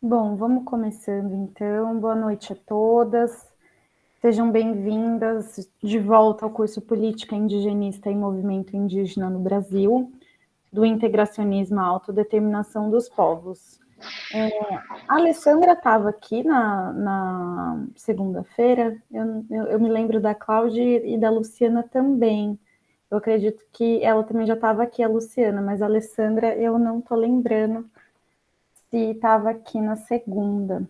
Bom, vamos começando então. Boa noite a todas. Sejam bem-vindas de volta ao curso Política Indigenista e Movimento Indígena no Brasil, do Integracionismo à Autodeterminação dos Povos. A Alessandra estava aqui na segunda-feira, eu me lembro da Cláudia e da Luciana também. Eu acredito que ela também já estava aqui, a Luciana, mas a Alessandra eu não estou lembrando se estava aqui na segunda.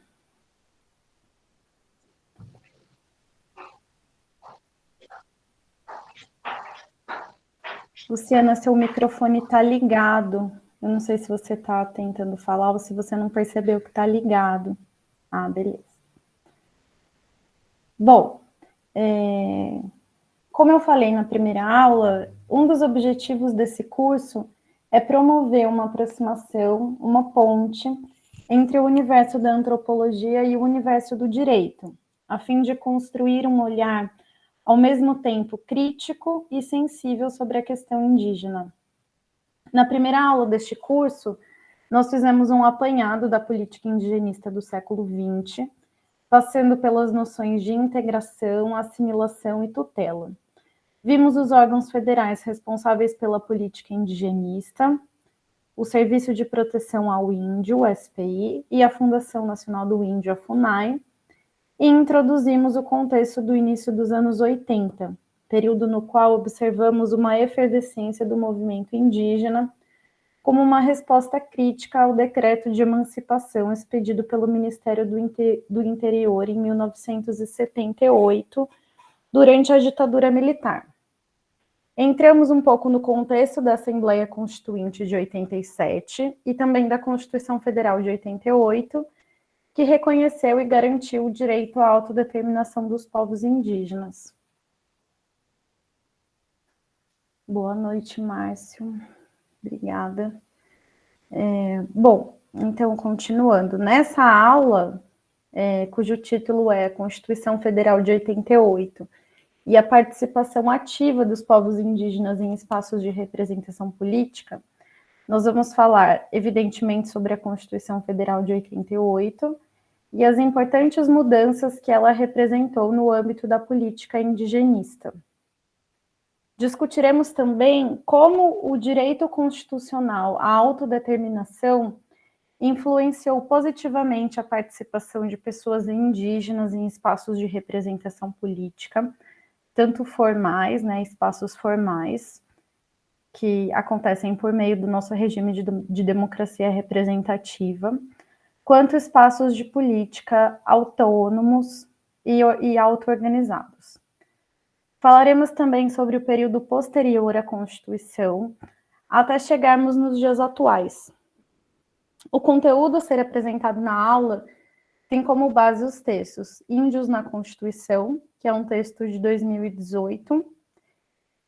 Luciana, seu microfone está ligado. Eu não sei se você está tentando falar ou se você não percebeu que está ligado. Ah, beleza. Bom, como eu falei na primeira aula, um dos objetivos desse curso é promover uma aproximação, uma ponte entre o universo da antropologia e o universo do direito, a fim de construir um olhar ao mesmo tempo crítico e sensível sobre a questão indígena. Na primeira aula deste curso, nós fizemos um apanhado da política indigenista do século XX, passando pelas noções de integração, assimilação e tutela. Vimos os órgãos federais responsáveis pela política indigenista, o Serviço de Proteção ao Índio, o SPI, e a Fundação Nacional do Índio, a FUNAI, e introduzimos o contexto do início dos anos 80, período no qual observamos uma efervescência do movimento indígena, como uma resposta crítica ao decreto de emancipação expedido pelo Ministério do Interior em 1978, durante a ditadura militar. Entramos um pouco no contexto da Assembleia Constituinte de 87 e também da Constituição Federal de 88, que reconheceu e garantiu o direito à autodeterminação dos povos indígenas. Boa noite, Márcio. Obrigada. Bom, então, continuando. Nessa aula, cujo título é Constituição Federal de 88 e a participação ativa dos povos indígenas em espaços de representação política, nós vamos falar, evidentemente, sobre a Constituição Federal de 88 e as importantes mudanças que ela representou no âmbito da política indigenista. Discutiremos também como o direito constitucional à autodeterminação influenciou positivamente a participação de pessoas indígenas em espaços de representação política, tanto formais, espaços formais, que acontecem por meio do nosso regime de democracia representativa, quanto espaços de política autônomos e auto-organizados. Falaremos também sobre o período posterior à Constituição, até chegarmos nos dias atuais. O conteúdo a ser apresentado na aula tem como base os textos Índios na Constituição, que é um texto de 2018,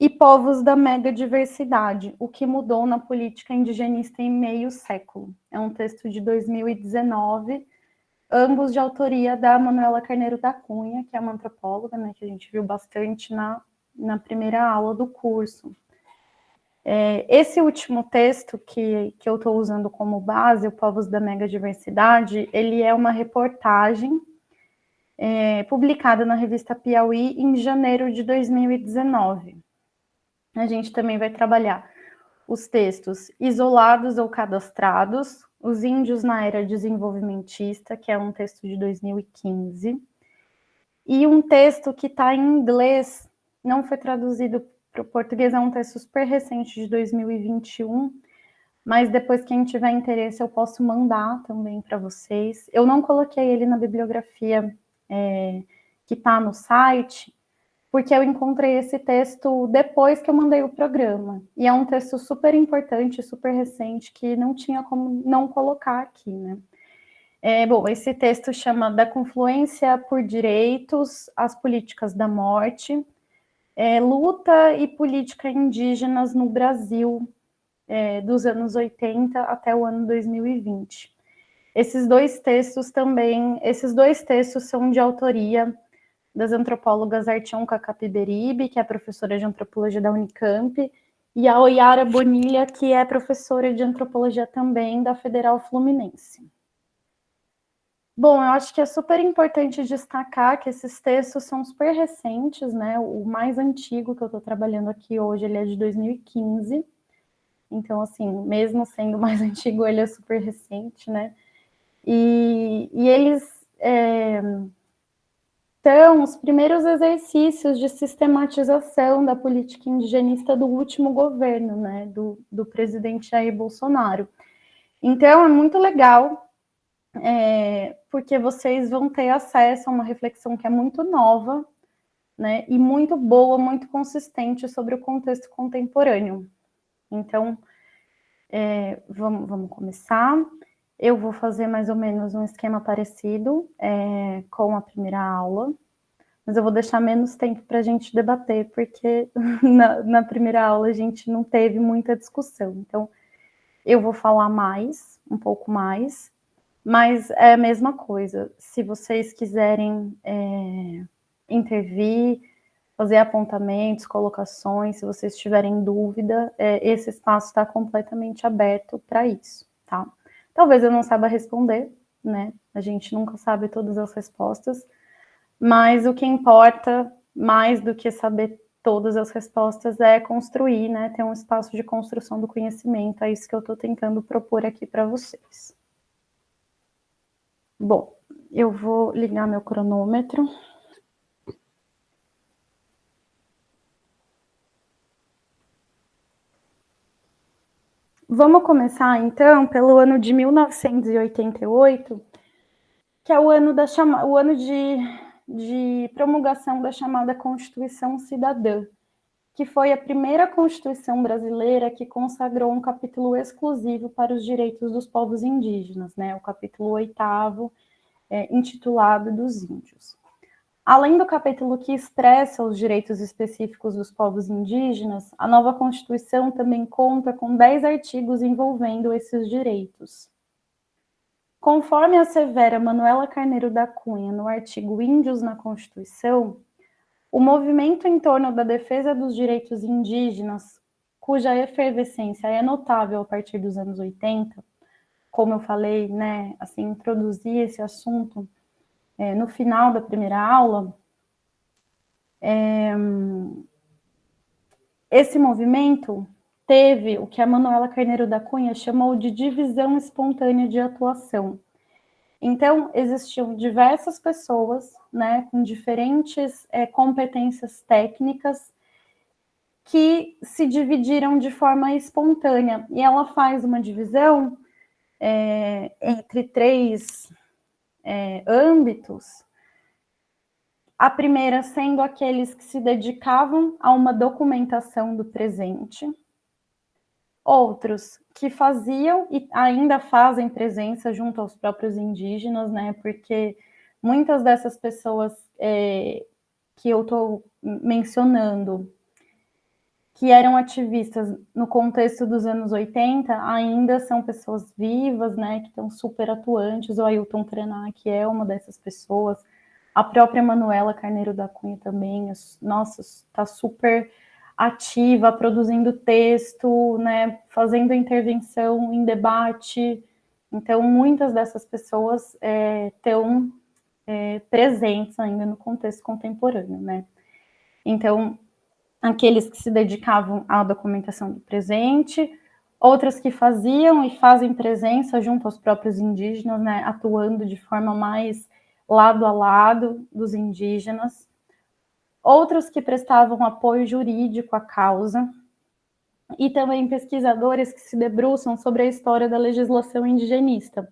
e Povos da Megadiversidade, o que mudou na política indigenista em meio século. É um texto de 2019, ambos de autoria da Manuela Carneiro da Cunha, que é uma antropóloga, que a gente viu bastante na primeira aula do curso. Esse último texto que eu estou usando como base, o Povos da Megadiversidade, ele é uma reportagem publicada na revista Piauí em janeiro de 2019. A gente também vai trabalhar os textos isolados ou cadastrados, os índios na era desenvolvimentista, que é um texto de 2015, e um texto que está em inglês, não foi traduzido para o português, é um texto super recente de 2021, mas depois, quem tiver interesse, eu posso mandar também para vocês. Eu não coloquei ele na bibliografia que está no site, porque eu encontrei esse texto depois que eu mandei o programa. E é um texto super importante, super recente, que não tinha como não colocar aqui, Bom, esse texto chama Da Confluência por Direitos às Políticas da Morte, Luta e Política Indígenas no Brasil, dos anos 80 até o ano 2020. Esses dois textos são de autoria das antropólogas Artionca Capiberibe, que é professora de antropologia da Unicamp, e a Oyara Bonilha, que é professora de antropologia também da Federal Fluminense. Bom, eu acho que é super importante destacar que esses textos são super recentes, né? O mais antigo que eu estou trabalhando aqui hoje, ele é de 2015. Então, assim, mesmo sendo mais antigo, ele é super recente, né? E eles são os primeiros exercícios de sistematização da política indigenista do último governo, né? Do presidente Jair Bolsonaro. Então, é muito legal, porque vocês vão ter acesso a uma reflexão que é muito nova, né, e muito boa, muito consistente sobre o contexto contemporâneo. Então, vamos começar. Eu vou fazer mais ou menos um esquema parecido com a primeira aula, mas eu vou deixar menos tempo para a gente debater, porque na primeira aula a gente não teve muita discussão. Então, eu vou falar mais, um pouco mais, mas é a mesma coisa. Se vocês quiserem intervir, fazer apontamentos, colocações, se vocês tiverem dúvida, esse espaço está completamente aberto para isso, tá? Talvez eu não saiba responder, né? A gente nunca sabe todas as respostas, mas o que importa mais do que saber todas as respostas é construir, né? Ter um espaço de construção do conhecimento. É isso que eu estou tentando propor aqui para vocês. Bom, eu vou ligar meu cronômetro. Vamos começar, então, pelo ano de 1988, que é o ano, o ano de promulgação da chamada Constituição Cidadã, que foi a primeira Constituição brasileira que consagrou um capítulo exclusivo para os direitos dos povos indígenas, né? O capítulo 8º, intitulado dos Índios. Além do capítulo que expressa os direitos específicos dos povos indígenas, a nova Constituição também conta com 10 artigos envolvendo esses direitos. Conforme assevera Manuela Carneiro da Cunha no artigo Índios na Constituição, o movimento em torno da defesa dos direitos indígenas, cuja efervescência é notável a partir dos anos 80, como eu falei, né, assim, introduzi esse assunto no final da primeira aula, esse movimento teve o que a Manuela Carneiro da Cunha chamou de divisão espontânea de atuação. Então, existiam diversas pessoas, né, com diferentes competências técnicas que se dividiram de forma espontânea. E ela faz uma divisão entre 3 âmbitos. A primeira sendo aqueles que se dedicavam a uma documentação do presente, outros que faziam e ainda fazem presença junto aos próprios indígenas, né? Porque muitas dessas pessoas que eu estou mencionando, que eram ativistas no contexto dos anos 80, ainda são pessoas vivas, né? Que estão super atuantes. O Ailton Krenak é uma dessas pessoas. A própria Manuela Carneiro da Cunha também, nossa, está super ativa, produzindo texto, né, fazendo intervenção em debate. Então, muitas dessas pessoas estão presentes ainda no contexto contemporâneo, né? Então, aqueles que se dedicavam à documentação do presente, outras que faziam e fazem presença junto aos próprios indígenas, né, atuando de forma mais lado a lado dos indígenas, outros que prestavam apoio jurídico à causa, e também pesquisadores que se debruçam sobre a história da legislação indigenista.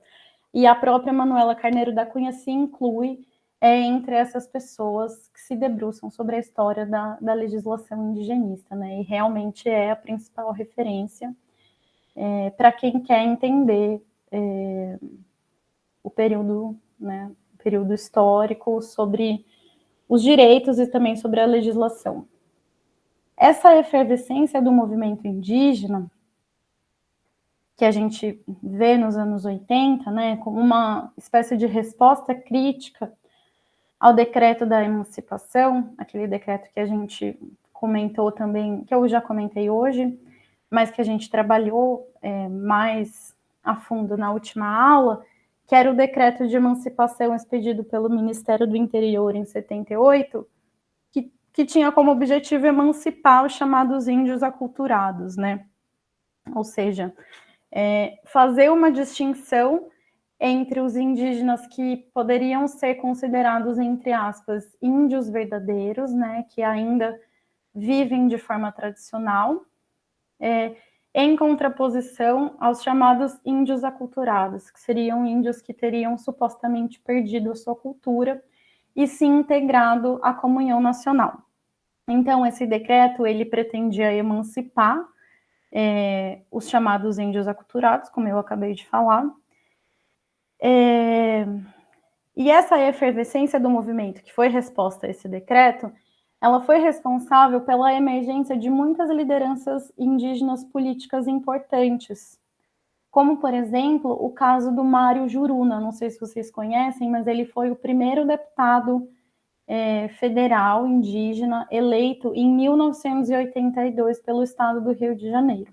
E a própria Manuela Carneiro da Cunha se inclui entre essas pessoas que se debruçam sobre a história da legislação indigenista, né? E realmente é a principal referência para quem quer entender o período, né, o período histórico sobre os direitos e também sobre a legislação. Essa efervescência do movimento indígena, que a gente vê nos anos 80, né, como uma espécie de resposta crítica ao decreto da emancipação, aquele decreto que a gente comentou também, que eu já comentei hoje, mas que a gente trabalhou mais a fundo na última aula, que era o decreto de emancipação expedido pelo Ministério do Interior em 78, que tinha como objetivo emancipar os chamados índios aculturados, né? Ou seja, fazer uma distinção entre os indígenas que poderiam ser considerados, entre aspas, índios verdadeiros, né, que ainda vivem de forma tradicional, em contraposição aos chamados índios aculturados, que seriam índios que teriam supostamente perdido a sua cultura e se integrado à comunhão nacional. Então, esse decreto, ele pretendia emancipar os chamados índios aculturados, como eu acabei de falar. E essa efervescência do movimento, que foi resposta a esse decreto, ela foi responsável pela emergência de muitas lideranças indígenas políticas importantes, como, por exemplo, o caso do Mário Juruna. Não sei se vocês conhecem, mas ele foi o primeiro deputado federal indígena eleito em 1982 pelo estado do Rio de Janeiro.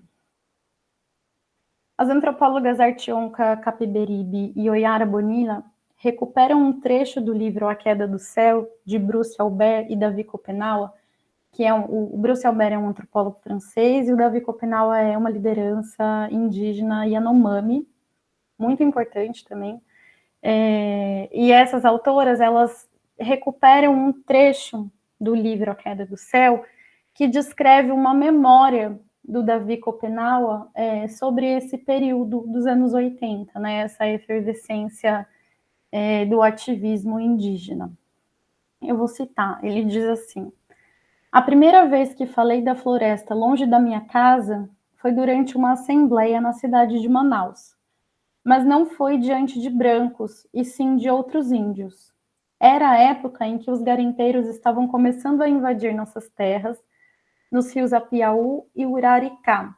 As antropólogas Artionka Capiberibe e Oyara Bonilla recuperam um trecho do livro A Queda do Céu, de Bruce Albert e Davi Kopenawa, que o Bruce Albert é um antropólogo francês e o Davi Kopenawa é uma liderança indígena Yanomami, muito importante também. E essas autoras, elas recuperam um trecho do livro A Queda do Céu, que descreve uma memória do Davi Kopenawa sobre esse período dos anos 80, né, essa efervescência do ativismo indígena. Eu vou citar, ele diz assim: a primeira vez que falei da floresta longe da minha casa foi durante uma assembleia na cidade de Manaus, mas não foi diante de brancos, e sim de outros índios. Era a época em que os garimpeiros estavam começando a invadir nossas terras, nos rios Apiaú e Uraricá.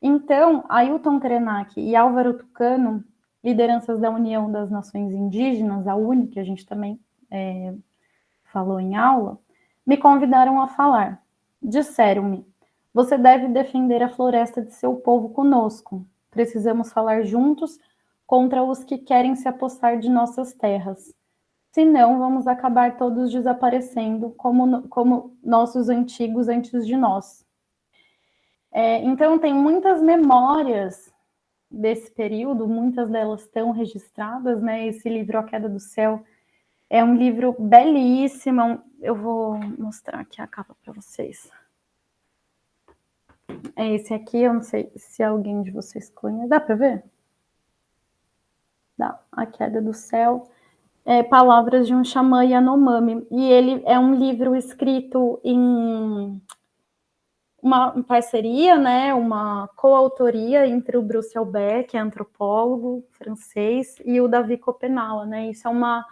Então, Ailton Krenak e Álvaro Tucano, lideranças da União das Nações Indígenas, a UNE, que a gente também falou em aula, me convidaram a falar. Disseram-me: você deve defender a floresta de seu povo conosco. Precisamos falar juntos contra os que querem se apossar de nossas terras. Senão, vamos acabar todos desaparecendo, como nossos antigos antes de nós. Então, tem muitas memórias desse período, muitas delas estão registradas, né? Esse livro, A Queda do Céu, é um livro belíssimo. Eu vou mostrar aqui a capa para vocês. É esse aqui, eu não sei se alguém de vocês conhece. Dá para ver? Dá. A Queda do Céu. Palavras de um xamã Yanomami. E ele é um livro escrito em uma parceria, né, uma coautoria entre o Bruce Albert, que é antropólogo francês, e o Davi Kopenawa, né? Isso é uma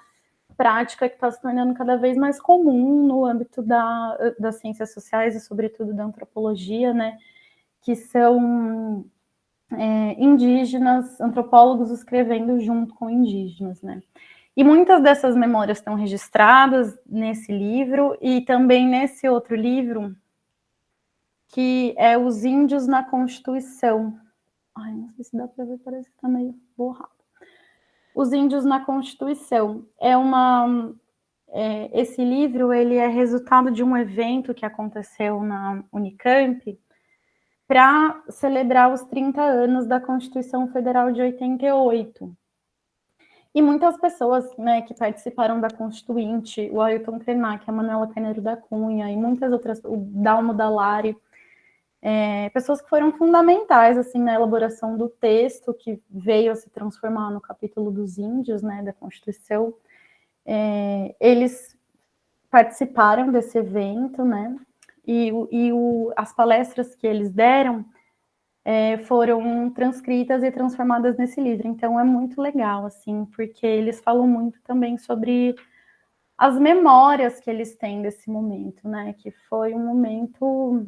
prática que está se tornando cada vez mais comum no âmbito das ciências sociais e, sobretudo, da antropologia, né? Que são indígenas, antropólogos escrevendo junto com indígenas, né? E muitas dessas memórias estão registradas nesse livro e também nesse outro livro, que é Os Índios na Constituição. Ai, não sei se dá para ver, parece que está meio borrado. Os Índios na Constituição. Esse livro, ele é resultado de um evento que aconteceu na Unicamp para celebrar os 30 anos da Constituição Federal de 88. E muitas pessoas, né, que participaram da Constituinte, o Ailton Krenak, a Manuela Carneiro da Cunha e muitas outras, o Dalmo Dallari, pessoas que foram fundamentais assim, na elaboração do texto que veio a se transformar no capítulo dos índios, né, da Constituição. Eles participaram desse evento, né, as palestras que eles deram foram transcritas e transformadas nesse livro. Então é muito legal, assim, porque eles falam muito também sobre as memórias que eles têm desse momento, né, que foi um momento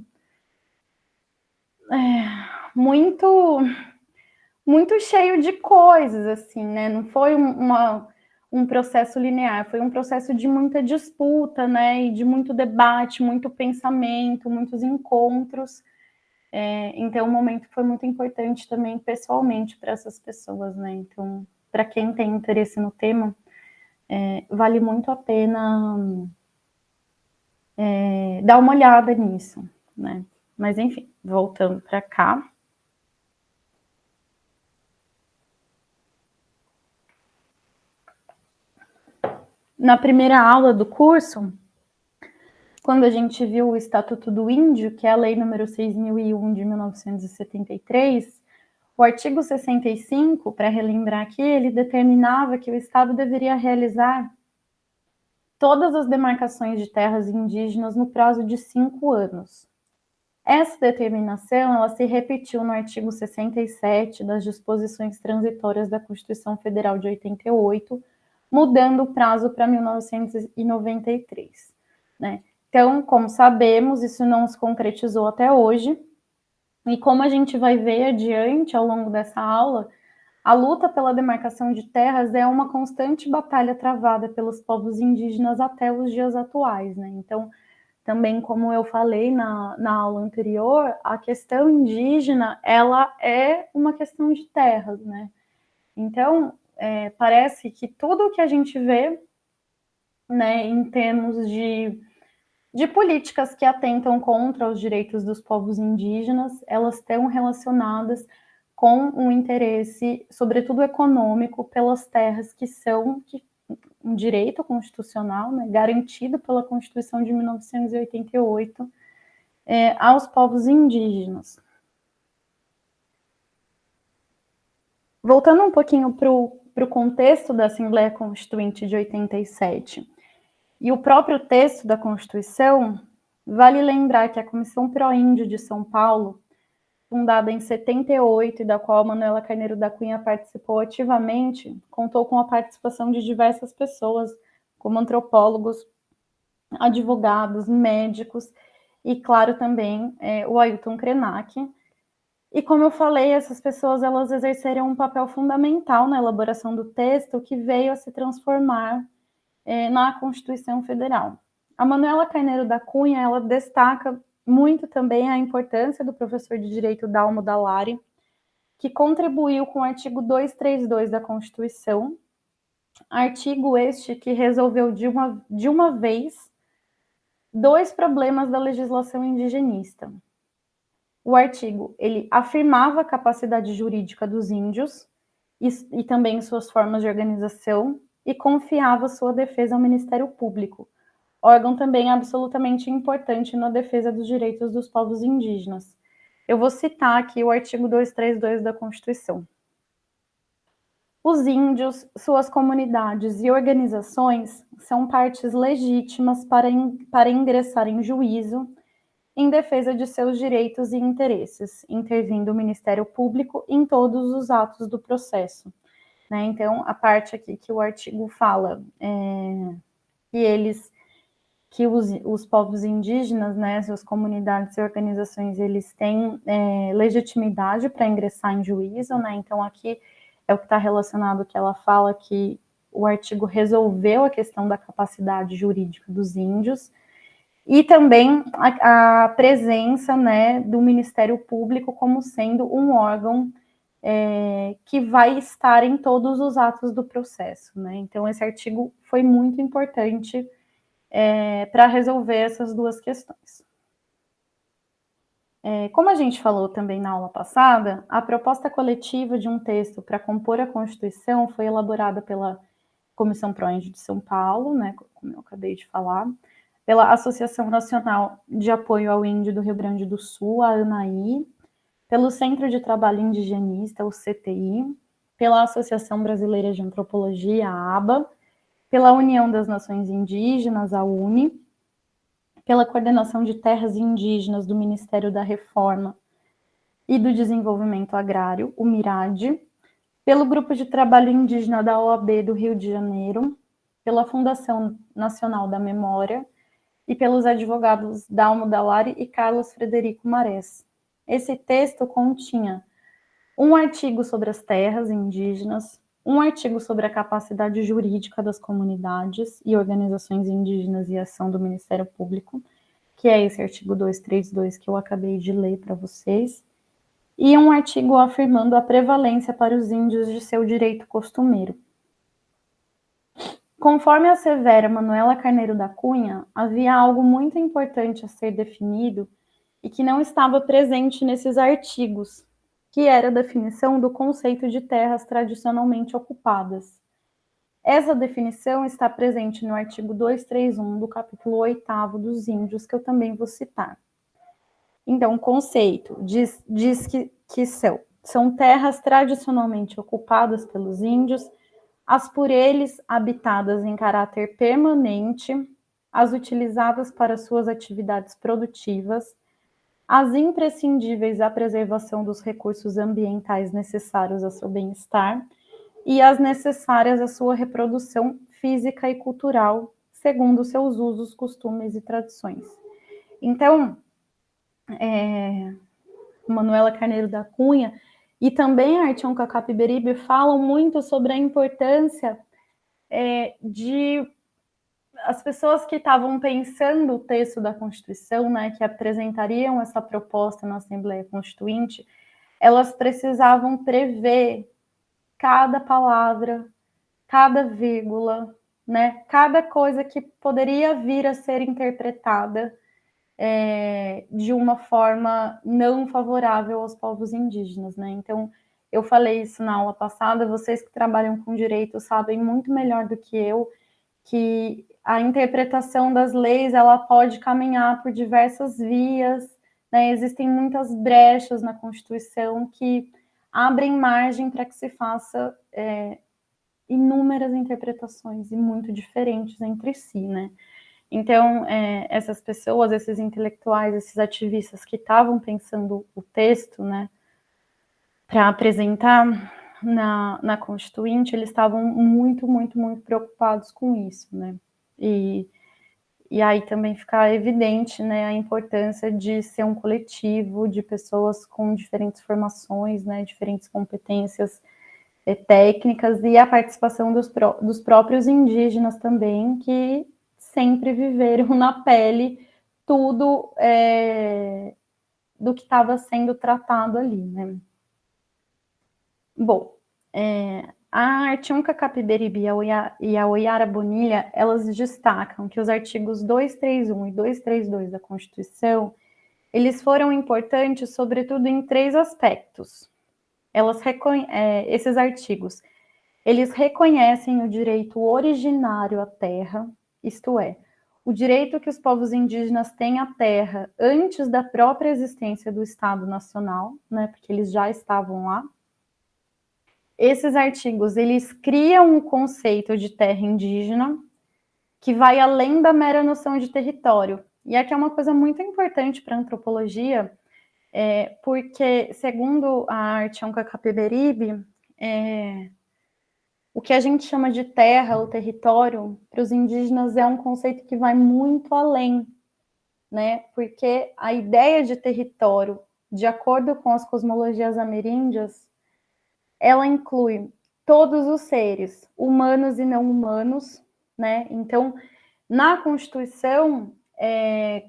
muito cheio de coisas, assim, né? Não foi um processo linear, foi um processo de muita disputa, né? E de muito debate, muito pensamento, muitos encontros. Então, o momento foi muito importante também pessoalmente para essas pessoas, né? Então, para quem tem interesse no tema, vale muito a pena dar uma olhada nisso, né? Mas, enfim, voltando para cá. Na primeira aula do curso, quando a gente viu o Estatuto do Índio, que é a Lei número 6.001 de 1973, o artigo 65, para relembrar aqui, ele determinava que o Estado deveria realizar todas as demarcações de terras indígenas no prazo de 5 anos. Essa determinação, ela se repetiu no artigo 67 das disposições transitórias da Constituição Federal de 88, mudando o prazo para 1993, né? Então, como sabemos, isso não se concretizou até hoje, e como a gente vai ver adiante ao longo dessa aula, a luta pela demarcação de terras é uma constante batalha travada pelos povos indígenas até os dias atuais, né? Então, também como eu falei na aula anterior, a questão indígena, ela é uma questão de terras, né? Então, parece que tudo que a gente vê, né, em termos de políticas que atentam contra os direitos dos povos indígenas, elas estão relacionadas com um interesse, sobretudo econômico, pelas terras que são um direito constitucional, né, garantido pela Constituição de 1988, aos povos indígenas. Voltando um pouquinho para o contexto da Assembleia Constituinte de 87 e o próprio texto da Constituição, vale lembrar que a Comissão Pró-Índio de São Paulo, fundada em 78 e da qual a Manuela Carneiro da Cunha participou ativamente, contou com a participação de diversas pessoas, como antropólogos, advogados, médicos e, claro, também o Ailton Krenak. E como eu falei, essas pessoas elas exerceram um papel fundamental na elaboração do texto que veio a se transformar na Constituição Federal. A Manuela Carneiro da Cunha, ela destaca muito também a importância do professor de Direito Dalmo Dallari, que contribuiu com o artigo 232 da Constituição, artigo este que resolveu de uma vez 2 problemas da legislação indigenista. O artigo, ele afirmava a capacidade jurídica dos índios e também suas formas de organização e confiava sua defesa ao Ministério Público, órgão também absolutamente importante na defesa dos direitos dos povos indígenas. Eu vou citar aqui o artigo 232 da Constituição. Os índios, suas comunidades e organizações são partes legítimas para ingressar em juízo em defesa de seus direitos e interesses, intervindo o Ministério Público em todos os atos do processo. Né? Então, a parte aqui que o artigo fala que os povos indígenas, né, suas comunidades e organizações, eles têm legitimidade para ingressar em juízo, né? Então, aqui é o que está relacionado, que ela fala que o artigo resolveu a questão da capacidade jurídica dos índios, e também a presença, né, do Ministério Público como sendo um órgão que vai estar em todos os atos do processo, né? Então, esse artigo foi muito importante para resolver essas duas questões. Como a gente falou também na aula passada, a proposta coletiva de um texto para compor a Constituição foi elaborada pela Comissão Pró-Índio de São Paulo, né, como eu acabei de falar, pela Associação Nacional de Apoio ao Índio do Rio Grande do Sul, a ANAI, pelo Centro de Trabalho Indigenista, o CTI, pela Associação Brasileira de Antropologia, a ABA, pela União das Nações Indígenas, a UNE, pela Coordenação de Terras Indígenas do Ministério da Reforma e do Desenvolvimento Agrário, o MIRAD, pelo Grupo de Trabalho Indígena da OAB do Rio de Janeiro, pela Fundação Nacional da Memória e pelos advogados Dalmo Dallari e Carlos Frederico Marés. Esse texto continha um artigo sobre as terras indígenas, um artigo sobre a capacidade jurídica das comunidades e organizações indígenas e ação do Ministério Público, que é esse artigo 232 que eu acabei de ler para vocês, e um artigo afirmando a prevalência para os índios de seu direito costumeiro. Conforme assevera Manuela Carneiro da Cunha, havia algo muito importante a ser definido e que não estava presente nesses artigos, que era a definição do conceito de terras tradicionalmente ocupadas. Essa definição está presente no artigo 231 do capítulo 8º dos Índios, que eu também vou citar. Então, o conceito diz que são terras tradicionalmente ocupadas pelos índios, as por eles habitadas em caráter permanente, as utilizadas para suas atividades produtivas, as imprescindíveis à preservação dos recursos ambientais necessários ao seu bem-estar e as necessárias à sua reprodução física e cultural, segundo seus usos, costumes e tradições. Então, Manuela Carneiro da Cunha e também a Artionca Capiberibe falam muito sobre a importância de as pessoas que estavam pensando o texto da Constituição, né, que apresentariam essa proposta na Assembleia Constituinte, elas precisavam prever cada palavra, cada vírgula, né, cada coisa que poderia vir a ser interpretada de uma forma não favorável aos povos indígenas, né? Então, eu falei isso na aula passada, vocês que trabalham com direito sabem muito melhor do que eu que a interpretação das leis ela pode caminhar por diversas vias, né? Existem muitas brechas na Constituição que abrem margem para que se faça inúmeras interpretações e muito diferentes entre si, né? Então, essas pessoas, esses intelectuais, esses ativistas que estavam pensando o texto, né, para apresentar na Constituinte, eles estavam muito, muito, muito preocupados com isso, né? E aí também fica evidente, né, a importância de ser um coletivo de pessoas com diferentes formações, né, diferentes competências técnicas e a participação dos próprios indígenas também, que sempre viveram na pele tudo do que estava sendo tratado ali, né? Bom, a Artionca Capiberibe e a Oiara Bonilha, elas destacam que os artigos 231 e 232 da Constituição, eles foram importantes, sobretudo, em 3 aspectos. Esses artigos, eles reconhecem o direito originário à terra, isto é, o direito que os povos indígenas têm à terra antes da própria existência do Estado Nacional, né, porque eles já estavam lá. Esses artigos, eles criam um conceito de terra indígena que vai além da mera noção de território. E aqui é uma coisa muito importante para a antropologia, porque, segundo a Artionca Capiberibe, o que a gente chama de terra ou território, para os indígenas é um conceito que vai muito além, né? Porque a ideia de território, de acordo com as cosmologias ameríndias, ela inclui todos os seres, humanos e não humanos, né? Então, na Constituição,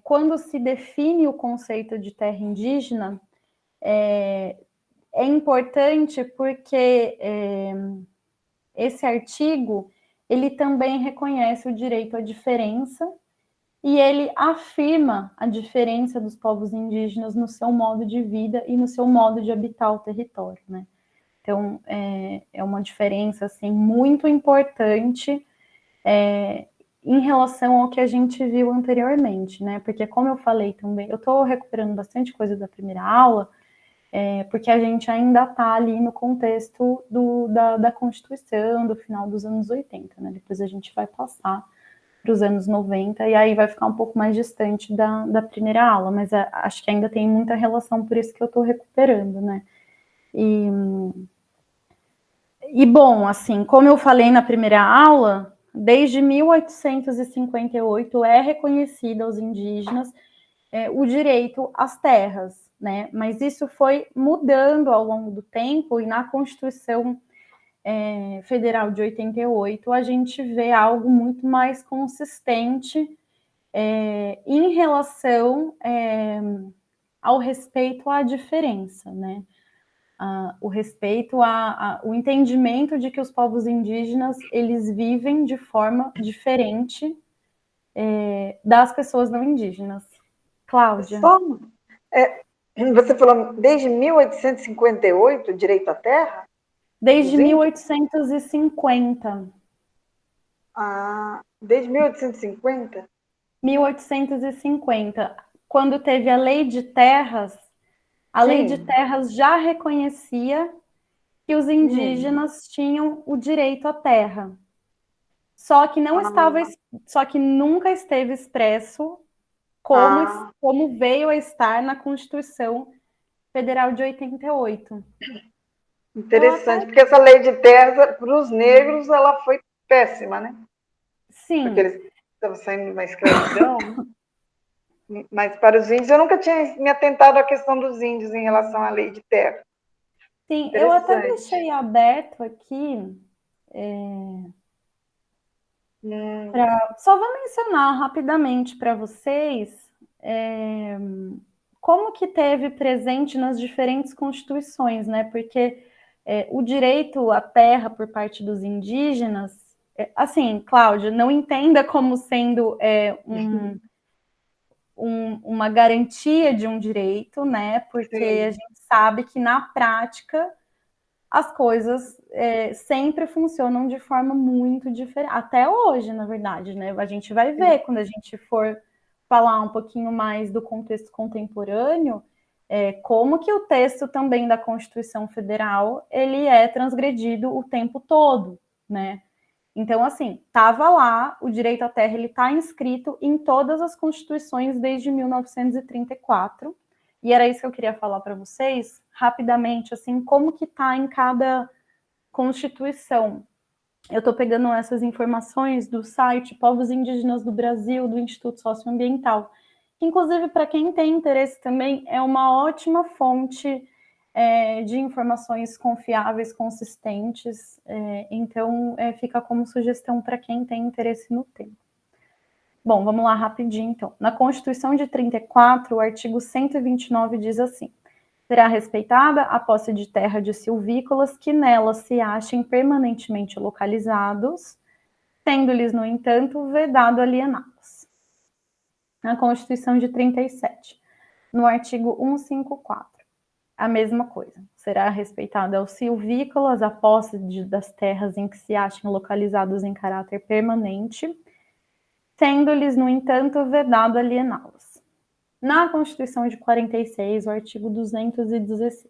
quando se define o conceito de terra indígena, é importante porque esse artigo, ele também reconhece o direito à diferença e ele afirma a diferença dos povos indígenas no seu modo de vida e no seu modo de habitar o território, né? Então, é uma diferença, assim, muito importante em relação ao que a gente viu anteriormente, né? Porque, como eu falei também, eu estou recuperando bastante coisa da primeira aula, porque a gente ainda está ali no contexto da Constituição, do final dos anos 80, né? Depois a gente vai passar para os anos 90, e aí vai ficar um pouco mais distante da primeira aula, mas acho que ainda tem muita relação, por isso que eu estou recuperando, né? E bom, assim, como eu falei na primeira aula, desde 1858 é reconhecido aos indígenas o direito às terras, né? Mas isso foi mudando ao longo do tempo, e na Constituição Federal de 88 a gente vê algo muito mais consistente em relação ao respeito à diferença, né? o respeito, o entendimento de que os povos indígenas, eles vivem de forma diferente das pessoas não indígenas. Cláudia? Você falou desde 1858, direito à terra? Desde 1850. Desde 1850? 1850, quando teve a Lei de Terras, a Lei de Terras já reconhecia que os indígenas tinham o direito à terra. Só que só que nunca esteve expresso como veio a estar na Constituição Federal de 88. Interessante, porque essa lei de terras, para os negros, ela foi péssima, né? Sim. Porque eles estavam saindo de uma escravidão. Mas para os índios, eu nunca tinha me atentado à questão dos índios em relação à lei de terra. Sim, eu até deixei aberto aqui. Só vou mencionar rapidamente para vocês como que teve presente nas diferentes constituições, né? Porque o direito à terra por parte dos indígenas, assim, Cláudia, não entenda como sendo uma garantia de um direito, né? Porque Sim. A gente sabe que na prática as coisas sempre funcionam de forma muito diferente. Até hoje, na verdade, né? A gente vai ver quando a gente for falar um pouquinho mais do contexto contemporâneo, como que o texto também da Constituição Federal ele é transgredido o tempo todo, né? Então, assim, estava lá, o direito à terra ele está inscrito em todas as constituições desde 1934. E era isso que eu queria falar para vocês, rapidamente, assim, como que está em cada constituição. Eu estou pegando essas informações do site Povos Indígenas do Brasil, do Instituto Socioambiental, que, inclusive, para quem tem interesse também, é uma ótima fonte de informações confiáveis, consistentes, então fica como sugestão para quem tem interesse no tema. Bom, vamos lá rapidinho, então. Na Constituição de 34, o artigo 129 diz assim: será respeitada a posse de terra de silvícolas que nelas se achem permanentemente localizados, tendo-lhes, no entanto, vedado aliená-los. Na Constituição de 37, no artigo 154, a mesma coisa. Será respeitada aos silvícolas a posse das terras em que se achem localizados em caráter permanente, sendo-lhes, no entanto, vedado aliená-los. Na Constituição de 46, o artigo 216.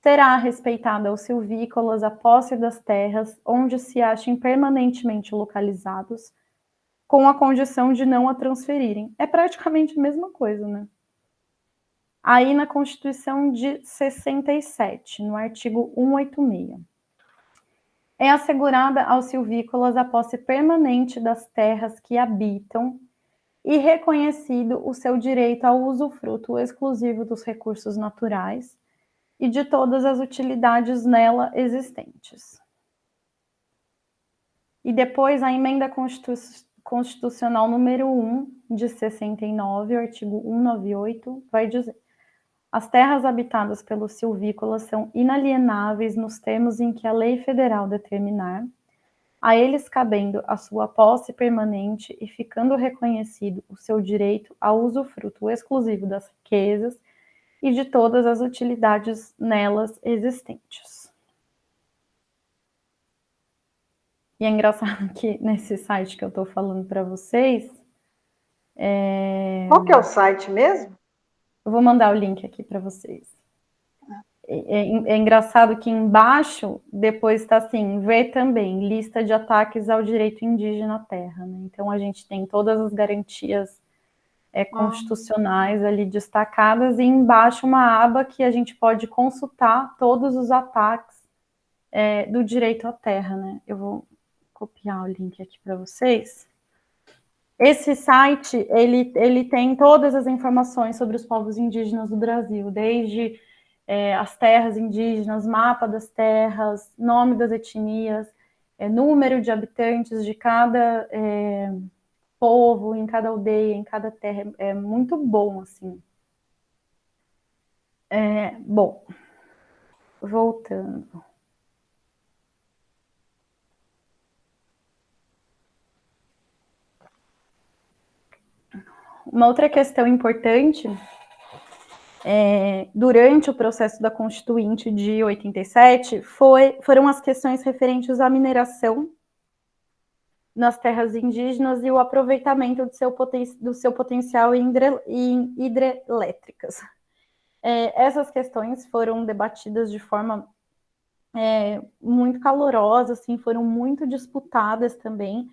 Será respeitada aos silvícolas a posse das terras onde se achem permanentemente localizados, com a condição de não a transferirem. É praticamente a mesma coisa, né? Aí na Constituição de 67, no artigo 186. É assegurada aos silvícolas a posse permanente das terras que habitam e reconhecido o seu direito ao usufruto exclusivo dos recursos naturais e de todas as utilidades nela existentes. E depois a emenda constitucional número 1 de 69, o artigo 198, vai dizer: as terras habitadas pelos silvícolas são inalienáveis nos termos em que a lei federal determinar, a eles cabendo a sua posse permanente e ficando reconhecido o seu direito ao usufruto exclusivo das riquezas e de todas as utilidades nelas existentes. E é engraçado que nesse site que eu estou falando para vocês... Qual que é o site mesmo? Eu vou mandar o link aqui para vocês. É engraçado que embaixo, depois está assim, ver também, lista de ataques ao direito indígena à terra. Né? Então, a gente tem todas as garantias constitucionais ali destacadas e embaixo uma aba que a gente pode consultar todos os ataques do direito à terra. Né? Eu vou copiar o link aqui para vocês. Esse site, ele tem todas as informações sobre os povos indígenas do Brasil, desde as terras indígenas, mapa das terras, nome das etnias, número de habitantes de cada povo, em cada aldeia, em cada terra. É muito bom, assim. Bom, voltando. Uma outra questão importante, durante o processo da Constituinte de 87, foram as questões referentes à mineração nas terras indígenas e o aproveitamento do seu potencial em hidrelétricas. Essas questões foram debatidas de forma muito calorosa, assim, foram muito disputadas também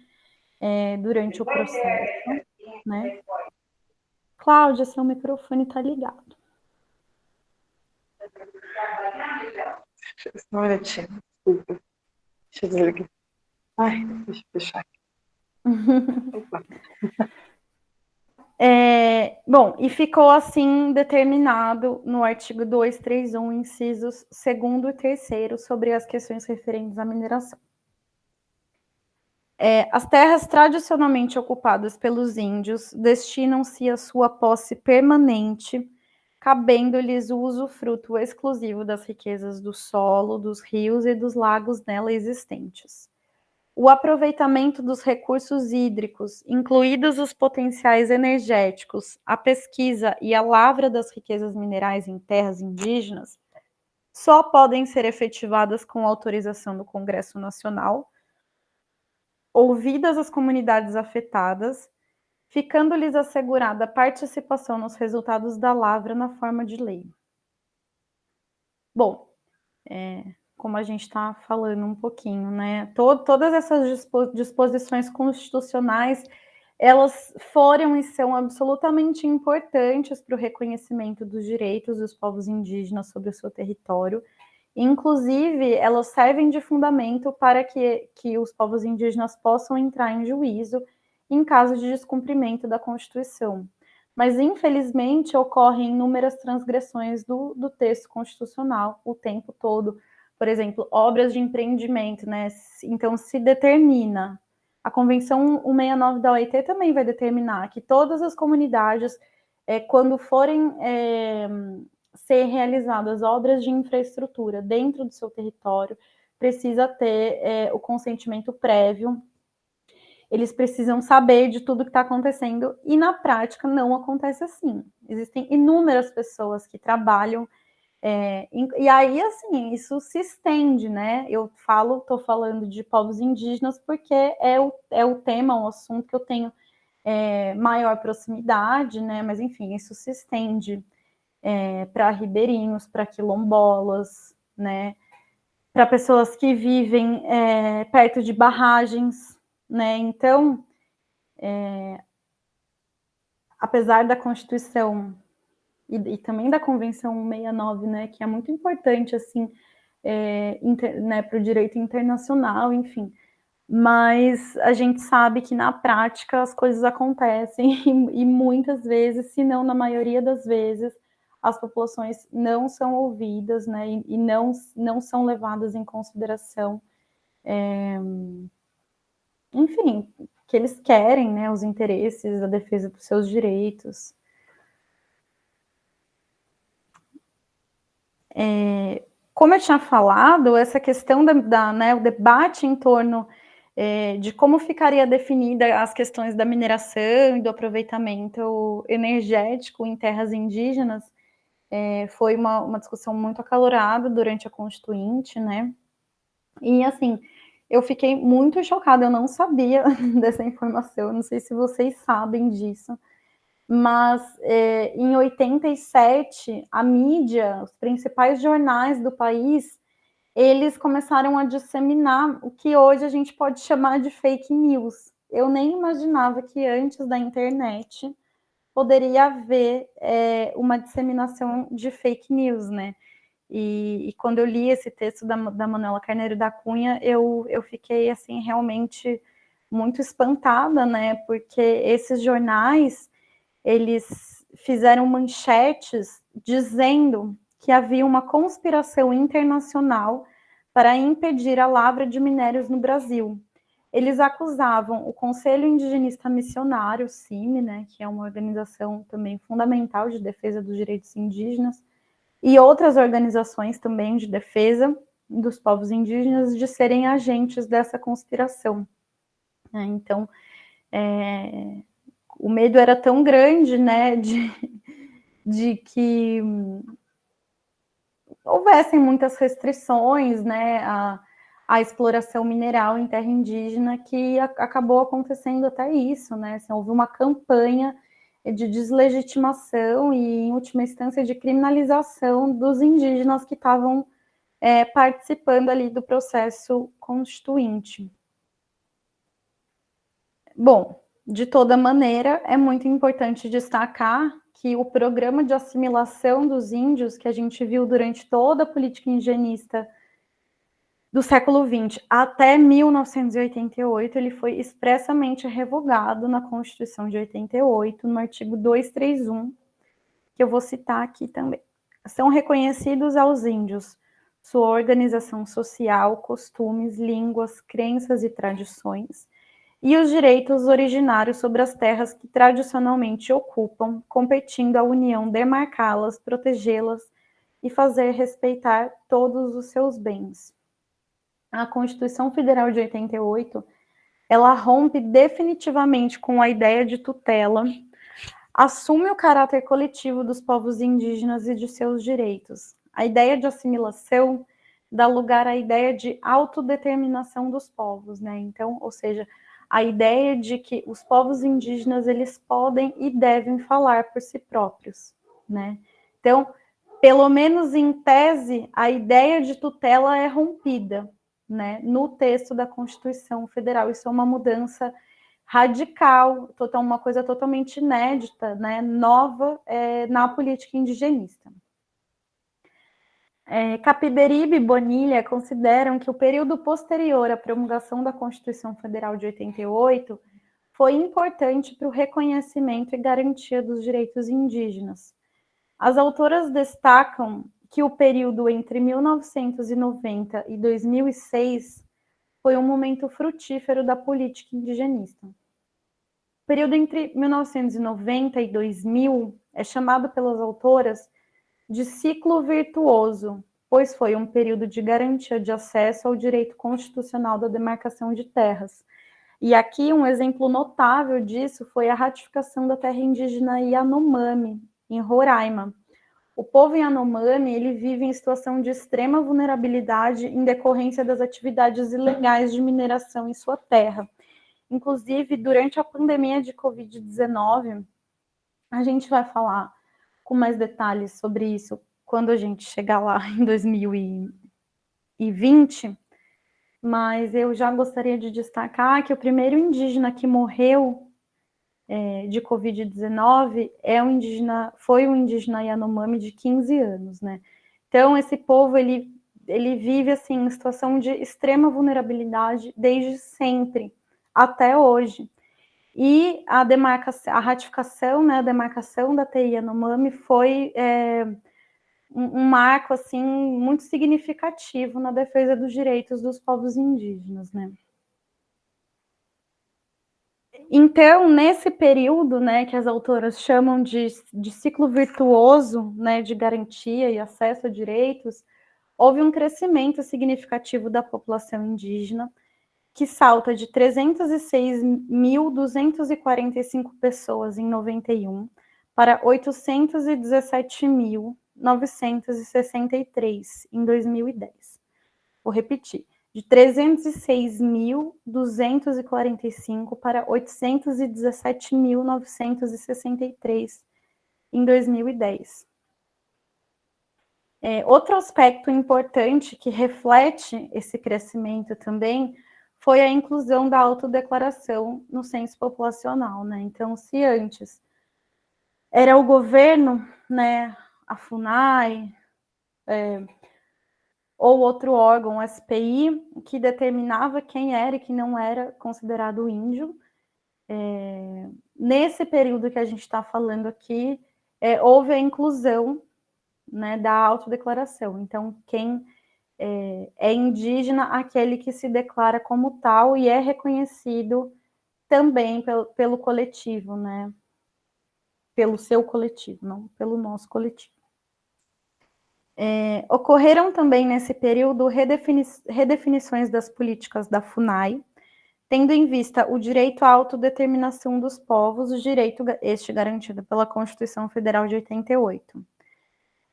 durante o processo, né? Cláudia, seu microfone está ligado. Só um minutinho, desculpa. Deixa eu desligar. Ai, deixa eu fechar aqui. Bom, e ficou assim determinado no artigo 231, incisos 2º e 3º, sobre as questões referentes à mineração. As terras tradicionalmente ocupadas pelos índios destinam-se à sua posse permanente, cabendo-lhes o usufruto exclusivo das riquezas do solo, dos rios e dos lagos nela existentes. O aproveitamento dos recursos hídricos, incluídos os potenciais energéticos, a pesquisa e a lavra das riquezas minerais em terras indígenas, só podem ser efetivadas com autorização do Congresso Nacional, ouvidas as comunidades afetadas, ficando-lhes assegurada a participação nos resultados da lavra na forma de lei. Bom, como a gente está falando um pouquinho, né? Todas essas disposições constitucionais, elas foram e são absolutamente importantes para o reconhecimento dos direitos dos povos indígenas sobre o seu território. Inclusive, elas servem de fundamento para que os povos indígenas possam entrar em juízo em caso de descumprimento da Constituição. Mas, infelizmente, ocorrem inúmeras transgressões do texto constitucional o tempo todo. Por exemplo, obras de empreendimento, né? Então, se determina, a Convenção 169 da OIT também vai determinar que todas as comunidades, quando forem ser realizadas obras de infraestrutura dentro do seu território, precisa ter o consentimento prévio, eles precisam saber de tudo que está acontecendo, e na prática não acontece assim. Existem inúmeras pessoas que trabalham, e aí, assim, isso se estende, né? Eu estou falando de povos indígenas porque é o tema, o assunto que eu tenho maior proximidade, né? Mas, enfim, isso se estende para ribeirinhos, para quilombolas, né? Para pessoas que vivem perto de barragens, né? Então, apesar da Constituição e também da Convenção 169, né, que é muito importante, assim, né, para o direito internacional, enfim, mas a gente sabe que na prática as coisas acontecem e muitas vezes, se não na maioria das vezes, as populações não são ouvidas, né, e não são levadas em consideração, enfim, que eles querem, né, os interesses, a defesa dos seus direitos. Como eu tinha falado, essa questão né, o debate em torno de como ficaria definida as questões da mineração e do aproveitamento energético em terras indígenas foi uma discussão muito acalorada durante a Constituinte, né? E, assim, eu fiquei muito chocada, eu não sabia dessa informação, eu não sei se vocês sabem disso, mas em 87, a mídia, os principais jornais do país, eles começaram a disseminar o que hoje a gente pode chamar de fake news. Eu nem imaginava que antes da internet poderia haver uma disseminação de fake news, né? E quando eu li esse texto da Manuela Carneiro da Cunha, eu fiquei, assim, realmente muito espantada, né? Porque esses jornais, eles fizeram manchetes dizendo que havia uma conspiração internacional para impedir a lavra de minérios no Brasil. Eles acusavam o Conselho Indigenista Missionário, o CIMI, né, que é uma organização também fundamental de defesa dos direitos indígenas, e outras organizações também de defesa dos povos indígenas de serem agentes dessa conspiração. Então, o medo era tão grande, né, de que houvessem muitas restrições, né, à exploração mineral em terra indígena, que acabou acontecendo até isso, né, assim, houve uma campanha de deslegitimação e, em última instância, de criminalização dos indígenas que estavam participando ali do processo constituinte. Bom, de toda maneira, é muito importante destacar que o programa de assimilação dos índios, que a gente viu durante toda a política indigenista do século XX até 1988, ele foi expressamente revogado na Constituição de 88, no artigo 231, que eu vou citar aqui também. São reconhecidos aos índios sua organização social, costumes, línguas, crenças e tradições, e os direitos originários sobre as terras que tradicionalmente ocupam, competindo à União demarcá-las, protegê-las e fazer respeitar todos os seus bens. A Constituição Federal de 88, ela rompe definitivamente com a ideia de tutela, assume o caráter coletivo dos povos indígenas e de seus direitos. A ideia de assimilação dá lugar à ideia de autodeterminação dos povos, né? Então, ou seja, a ideia de que os povos indígenas eles podem e devem falar por si próprios, né? Então, pelo menos em tese, a ideia de tutela é rompida, né? No texto da Constituição Federal. Isso é uma mudança radical, uma coisa totalmente inédita, né? Nova na política indigenista. Capiberibe e Bonilha consideram que o período posterior à promulgação da Constituição Federal de 88 foi importante para o reconhecimento e garantia dos direitos indígenas. As autoras destacam que o período entre 1990 e 2006 foi um momento frutífero da política indigenista. O período entre 1990 e 2000 é chamado pelas autoras de ciclo virtuoso, pois foi um período de garantia de acesso ao direito constitucional da demarcação de terras. E aqui um exemplo notável disso foi a ratificação da terra indígena Yanomami, em Roraima. O povo Yanomami, ele vive em situação de extrema vulnerabilidade em decorrência das atividades ilegais de mineração em sua terra. Inclusive, durante a pandemia de Covid-19, a gente vai falar com mais detalhes sobre isso quando a gente chegar lá em 2020, mas eu já gostaria de destacar que o primeiro indígena que morreu de Covid-19 foi um indígena Yanomami de 15 anos, né? Então, esse povo, ele vive, assim, em situação de extrema vulnerabilidade desde sempre, até hoje. E a ratificação, né, a demarcação da TI Yanomami foi um marco, assim, muito significativo na defesa dos direitos dos povos indígenas, né? Então, nesse período, né, que as autoras chamam de ciclo virtuoso, né, de garantia e acesso a direitos, houve um crescimento significativo da população indígena, que salta de 306.245 pessoas em 91 para 817.963 em 2010. Vou repetir, de 306.245 para 817.963 em 2010. Outro aspecto importante que reflete esse crescimento também foi a inclusão da autodeclaração no censo populacional, né? Então, se antes era o governo, né, a FUNAI, ou outro órgão, o SPI, que determinava quem era e quem não era considerado índio, nesse período que a gente está falando aqui, houve a inclusão, né, da autodeclaração. Então, quem é indígena, aquele que se declara como tal e é reconhecido também pelo coletivo, né? Pelo seu coletivo, não pelo nosso coletivo. Ocorreram também nesse período redefinições das políticas da FUNAI, tendo em vista o direito à autodeterminação dos povos, o direito este garantido pela Constituição Federal de 88.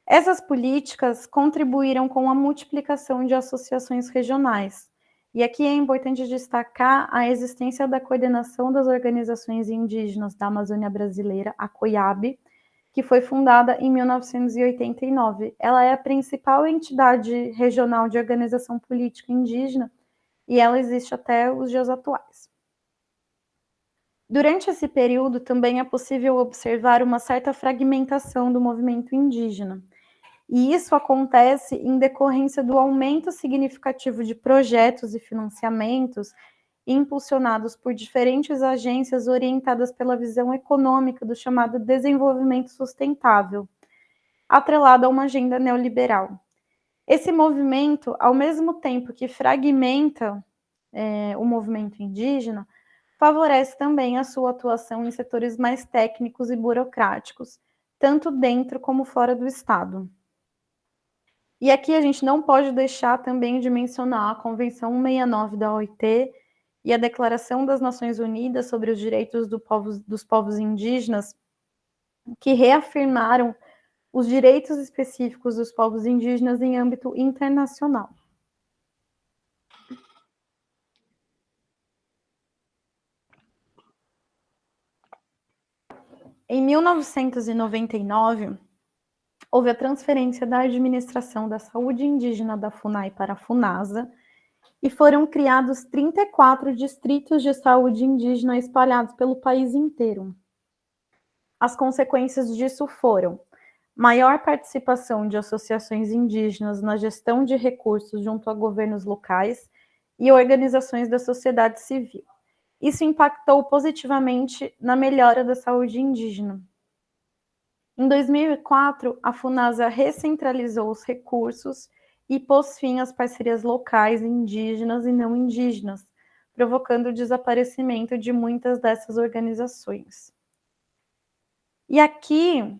Essas políticas contribuíram com a multiplicação de associações regionais. E aqui é importante destacar a existência da Coordenação das Organizações Indígenas da Amazônia Brasileira, a COIAB, que foi fundada em 1989. Ela é a principal entidade regional de organização política indígena e ela existe até os dias atuais. Durante esse período, também é possível observar uma certa fragmentação do movimento indígena. E isso acontece em decorrência do aumento significativo de projetos e financiamentos impulsionados por diferentes agências orientadas pela visão econômica do chamado desenvolvimento sustentável, atrelado a uma agenda neoliberal. Esse movimento, ao mesmo tempo que fragmenta o movimento indígena, favorece também a sua atuação em setores mais técnicos e burocráticos, tanto dentro como fora do Estado. E aqui a gente não pode deixar também de mencionar a Convenção 169 da OIT e a Declaração das Nações Unidas sobre os Direitos dos Povos Indígenas, que reafirmaram os direitos específicos dos povos indígenas em âmbito internacional. Em 1999, houve a transferência da administração da saúde indígena da FUNAI para a FUNASA e foram criados 34 distritos de saúde indígena espalhados pelo país inteiro. As consequências disso foram maior participação de associações indígenas na gestão de recursos junto a governos locais e organizações da sociedade civil. Isso impactou positivamente na melhora da saúde indígena. Em 2004, a FUNASA recentralizou os recursos e pôs fim às parcerias locais indígenas e não indígenas, provocando o desaparecimento de muitas dessas organizações. E aqui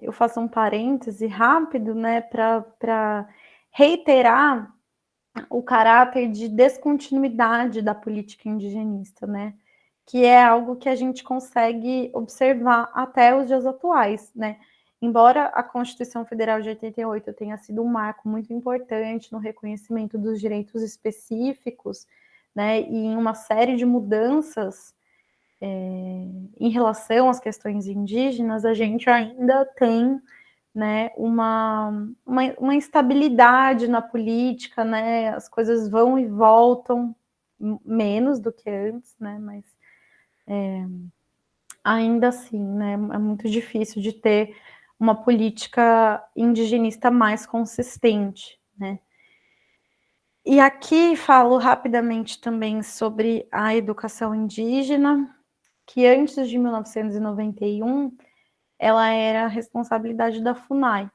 eu faço um parêntese rápido, né, para reiterar o caráter de descontinuidade da política indigenista, né, que é algo que a gente consegue observar até os dias atuais, né. Embora a Constituição Federal de 88 tenha sido um marco muito importante no reconhecimento dos direitos específicos, né, e em uma série de mudanças em relação às questões indígenas, a gente ainda tem, né, uma instabilidade na política, né, as coisas vão e voltam menos do que antes, né, mas ainda assim, né, é muito difícil de ter uma política indigenista mais consistente, né. E aqui falo rapidamente também sobre a educação indígena, que antes de 1991, ela era responsabilidade da FUNAI,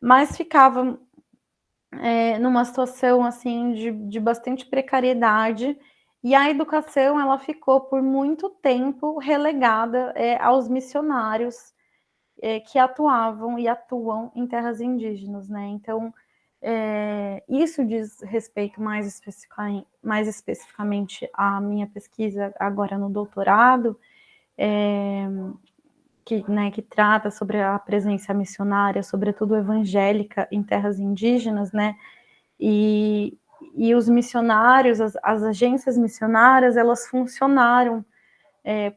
mas ficava numa situação assim de bastante precariedade, e a educação ela ficou por muito tempo relegada aos missionários que atuavam e atuam em terras indígenas, né? Então, isso diz respeito mais especificamente à minha pesquisa agora no doutorado, que trata sobre a presença missionária, sobretudo evangélica, em terras indígenas, né? E os missionários, as agências missionárias, elas funcionaram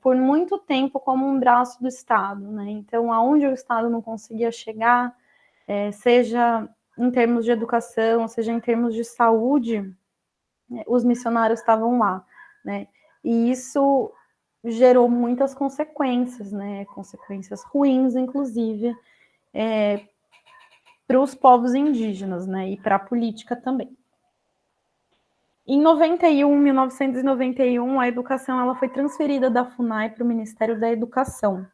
por muito tempo como um braço do Estado, né? Então, aonde o Estado não conseguia chegar, seja em termos de educação, seja em termos de saúde, os missionários estavam lá, né? E isso gerou muitas consequências, né? Consequências ruins, inclusive, para os povos indígenas, né? E para a política também. Em 1991, a educação ela foi transferida da FUNAI para o Ministério da Educação.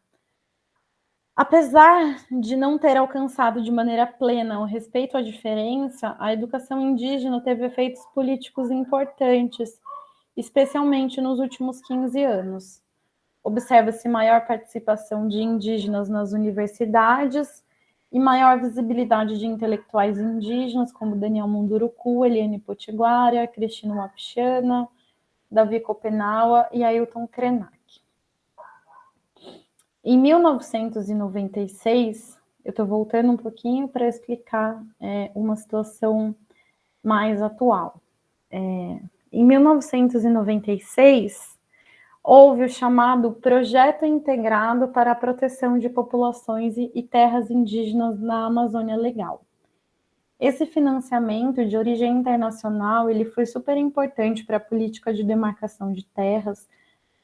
Apesar de não ter alcançado de maneira plena o respeito à diferença, a educação indígena teve efeitos políticos importantes, especialmente nos últimos 15 anos. Observa-se maior participação de indígenas nas universidades e maior visibilidade de intelectuais indígenas, como Daniel Munduruku, Eliane Potiguara, Cristina Wapichana, Davi Kopenawa e Ailton Krenak. Em 1996, eu estou voltando um pouquinho para explicar uma situação mais atual. Em 1996, houve o chamado Projeto Integrado para a Proteção de Populações e Terras Indígenas na Amazônia Legal. Esse financiamento de origem internacional, ele foi super importante para a política de demarcação de terras,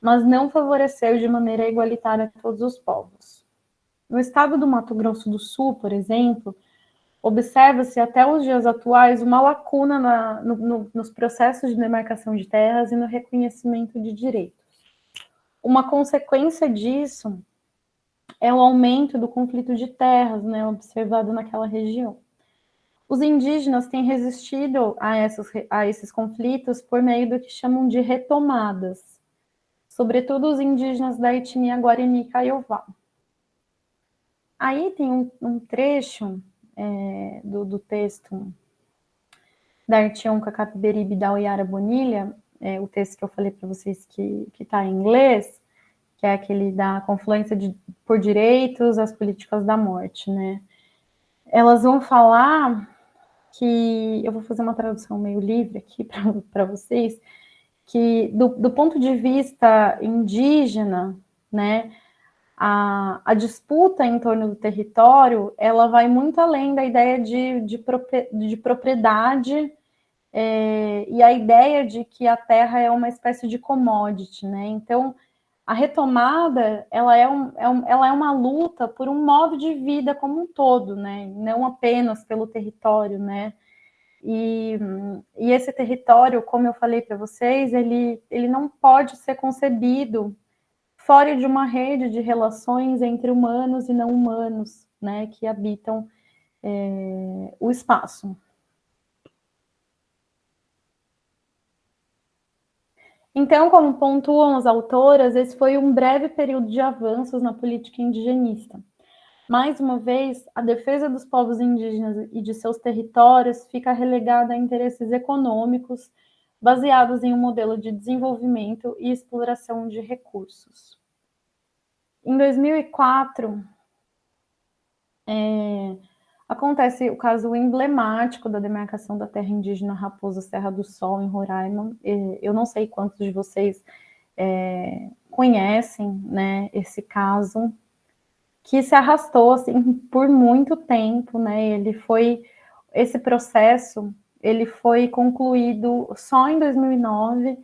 mas não favoreceu de maneira igualitária todos os povos. No estado do Mato Grosso do Sul, por exemplo, observa-se até os dias atuais uma lacuna nos processos de demarcação de terras e no reconhecimento de direitos. Uma consequência disso é o aumento do conflito de terras, né, observado naquela região. Os indígenas têm resistido a esses conflitos por meio do que chamam de retomadas, sobretudo os indígenas da etnia Guarani Kaiowá. Aí tem um trecho do texto da Artionka Capiberibe da Oyara Bonilha, o texto que eu falei para vocês que está em inglês, que é aquele da confluência por direitos às políticas da morte, né? Elas vão falar que, eu vou fazer uma tradução meio livre aqui para vocês, que do ponto de vista indígena, né, a disputa em torno do território, ela vai muito além da ideia de propriedade e a ideia de que a terra é uma espécie de commodity, né? Então, a retomada, ela é uma luta por um modo de vida como um todo, né? Não apenas pelo território, né? E esse território, como eu falei para vocês, ele não pode ser concebido fora de uma rede de relações entre humanos e não humanos, né? Que habitam o espaço. Então, como pontuam as autoras, esse foi um breve período de avanços na política indigenista. Mais uma vez, a defesa dos povos indígenas e de seus territórios fica relegada a interesses econômicos baseados em um modelo de desenvolvimento e exploração de recursos. Em 2004, acontece o caso emblemático da demarcação da terra indígena Raposa Serra do Sol, em Roraima. Eu não sei quantos de vocês conhecem, né, esse caso, que se arrastou assim, por muito tempo, né? Esse processo ele foi concluído só em 2009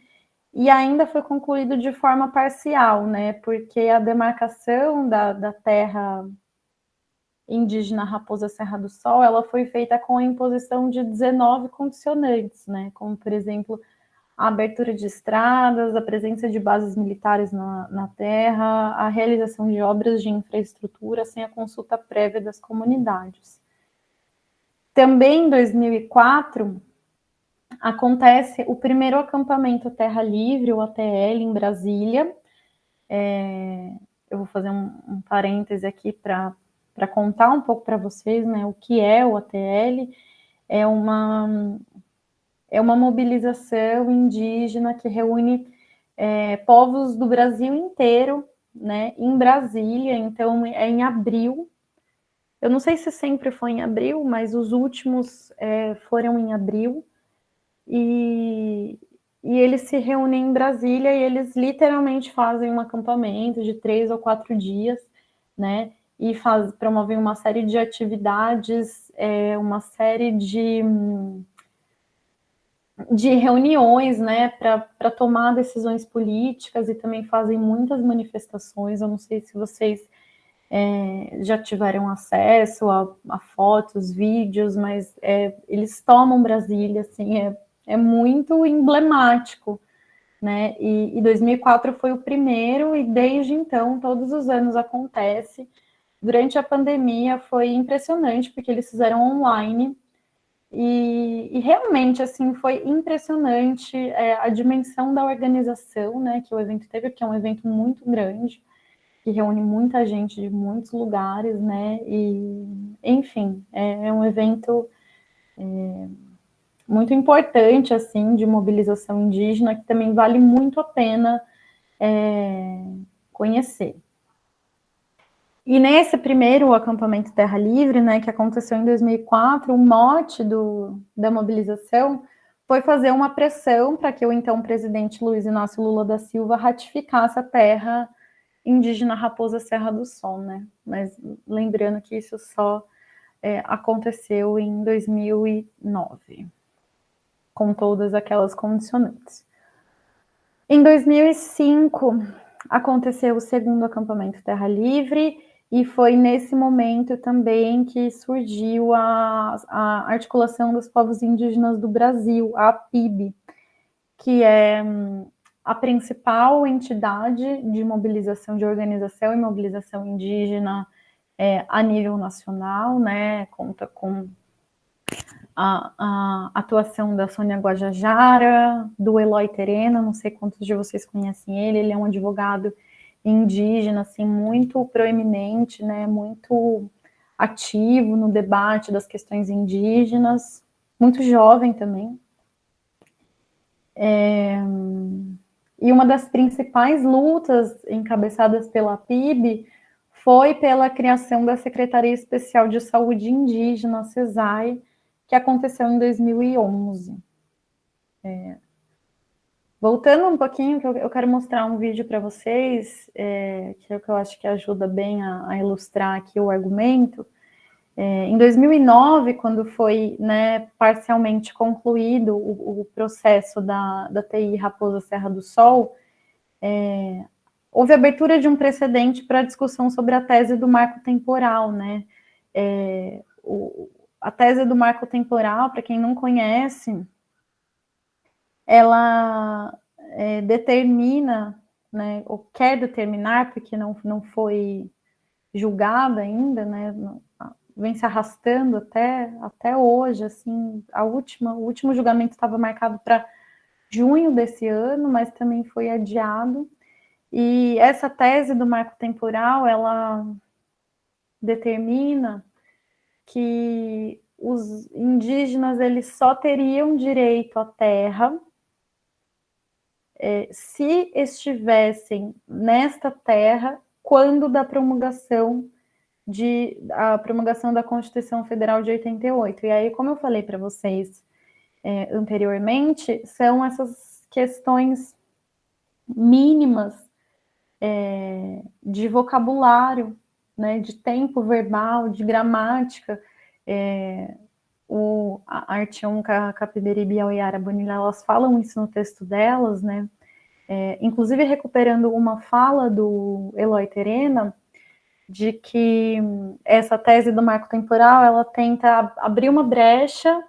e ainda foi concluído de forma parcial, né? Porque a demarcação da terra indígena Raposa Serra do Sol, ela foi feita com a imposição de 19 condicionantes, né? Como, por exemplo, a abertura de estradas, a presença de bases militares na terra, a realização de obras de infraestrutura sem a consulta prévia das comunidades. Também em 2004, acontece o primeiro acampamento Terra Livre, o ATL, em Brasília. Eu vou fazer um parêntese aqui para contar um pouco para vocês, né, o que é o ATL. É uma mobilização indígena que reúne povos do Brasil inteiro, né, em Brasília. Então, é em abril. Eu não sei se sempre foi em abril, mas os últimos foram em abril. E eles se reúnem em Brasília e eles literalmente fazem um acampamento de 3 ou 4 dias, né? E promovem uma série de atividades, uma série de reuniões, né, para tomar decisões políticas, e também fazem muitas manifestações. Eu não sei se vocês já tiveram acesso a fotos, vídeos, mas eles tomam Brasília, assim, é muito emblemático, né? E 2004 foi o primeiro, e desde então, todos os anos acontece. Durante a pandemia foi impressionante, porque eles fizeram online, E realmente, assim, foi impressionante a dimensão da organização, né, que o evento teve, que é um evento muito grande, que reúne muita gente de muitos lugares, né, e, enfim, é um evento muito importante, assim, de mobilização indígena, que também vale muito a pena conhecer. E nesse primeiro acampamento Terra Livre, né, que aconteceu em 2004, o mote da mobilização foi fazer uma pressão para que o então presidente Luiz Inácio Lula da Silva ratificasse a terra indígena Raposa Serra do Sol, né? Mas lembrando que isso só aconteceu em 2009, com todas aquelas condicionantes. Em 2005, aconteceu o segundo acampamento Terra Livre, e foi nesse momento também que surgiu a Articulação dos Povos Indígenas do Brasil, a APIB, que é a principal entidade de mobilização, de organização e mobilização indígena a nível nacional, né? Conta com a atuação da Sônia Guajajara, do Eloy Terena, não sei quantos de vocês conhecem ele é um advogado indígena, assim, muito proeminente, né, muito ativo no debate das questões indígenas, muito jovem também. E uma das principais lutas encabeçadas pela PIB foi pela criação da Secretaria Especial de Saúde Indígena, a SESAI, que aconteceu em 2011. Voltando um pouquinho, que eu quero mostrar um vídeo para vocês, que é o que eu acho que ajuda bem a ilustrar aqui o argumento. Em 2009, quando foi, né, parcialmente concluído o processo da TI Raposa Serra do Sol, houve abertura de um precedente para discussão sobre a tese do marco temporal, né? A tese do marco temporal, para quem não conhece, ela determina, né, ou quer determinar, porque não foi julgada ainda, né, vem se arrastando até hoje, assim, o último julgamento estava marcado para junho desse ano, mas também foi adiado, e essa tese do marco temporal, ela determina que os indígenas, eles só teriam direito à terra se estivessem nesta terra quando da promulgação da Constituição Federal de 88. E aí, como eu falei para vocês anteriormente, são essas questões mínimas de vocabulário, né, de tempo verbal, de gramática. A Artium, Capiberibe e a Oyara Bonilha, elas falam isso no texto delas, né? Inclusive recuperando uma fala do Eloy Terena, de que essa tese do marco temporal, ela tenta abrir uma brecha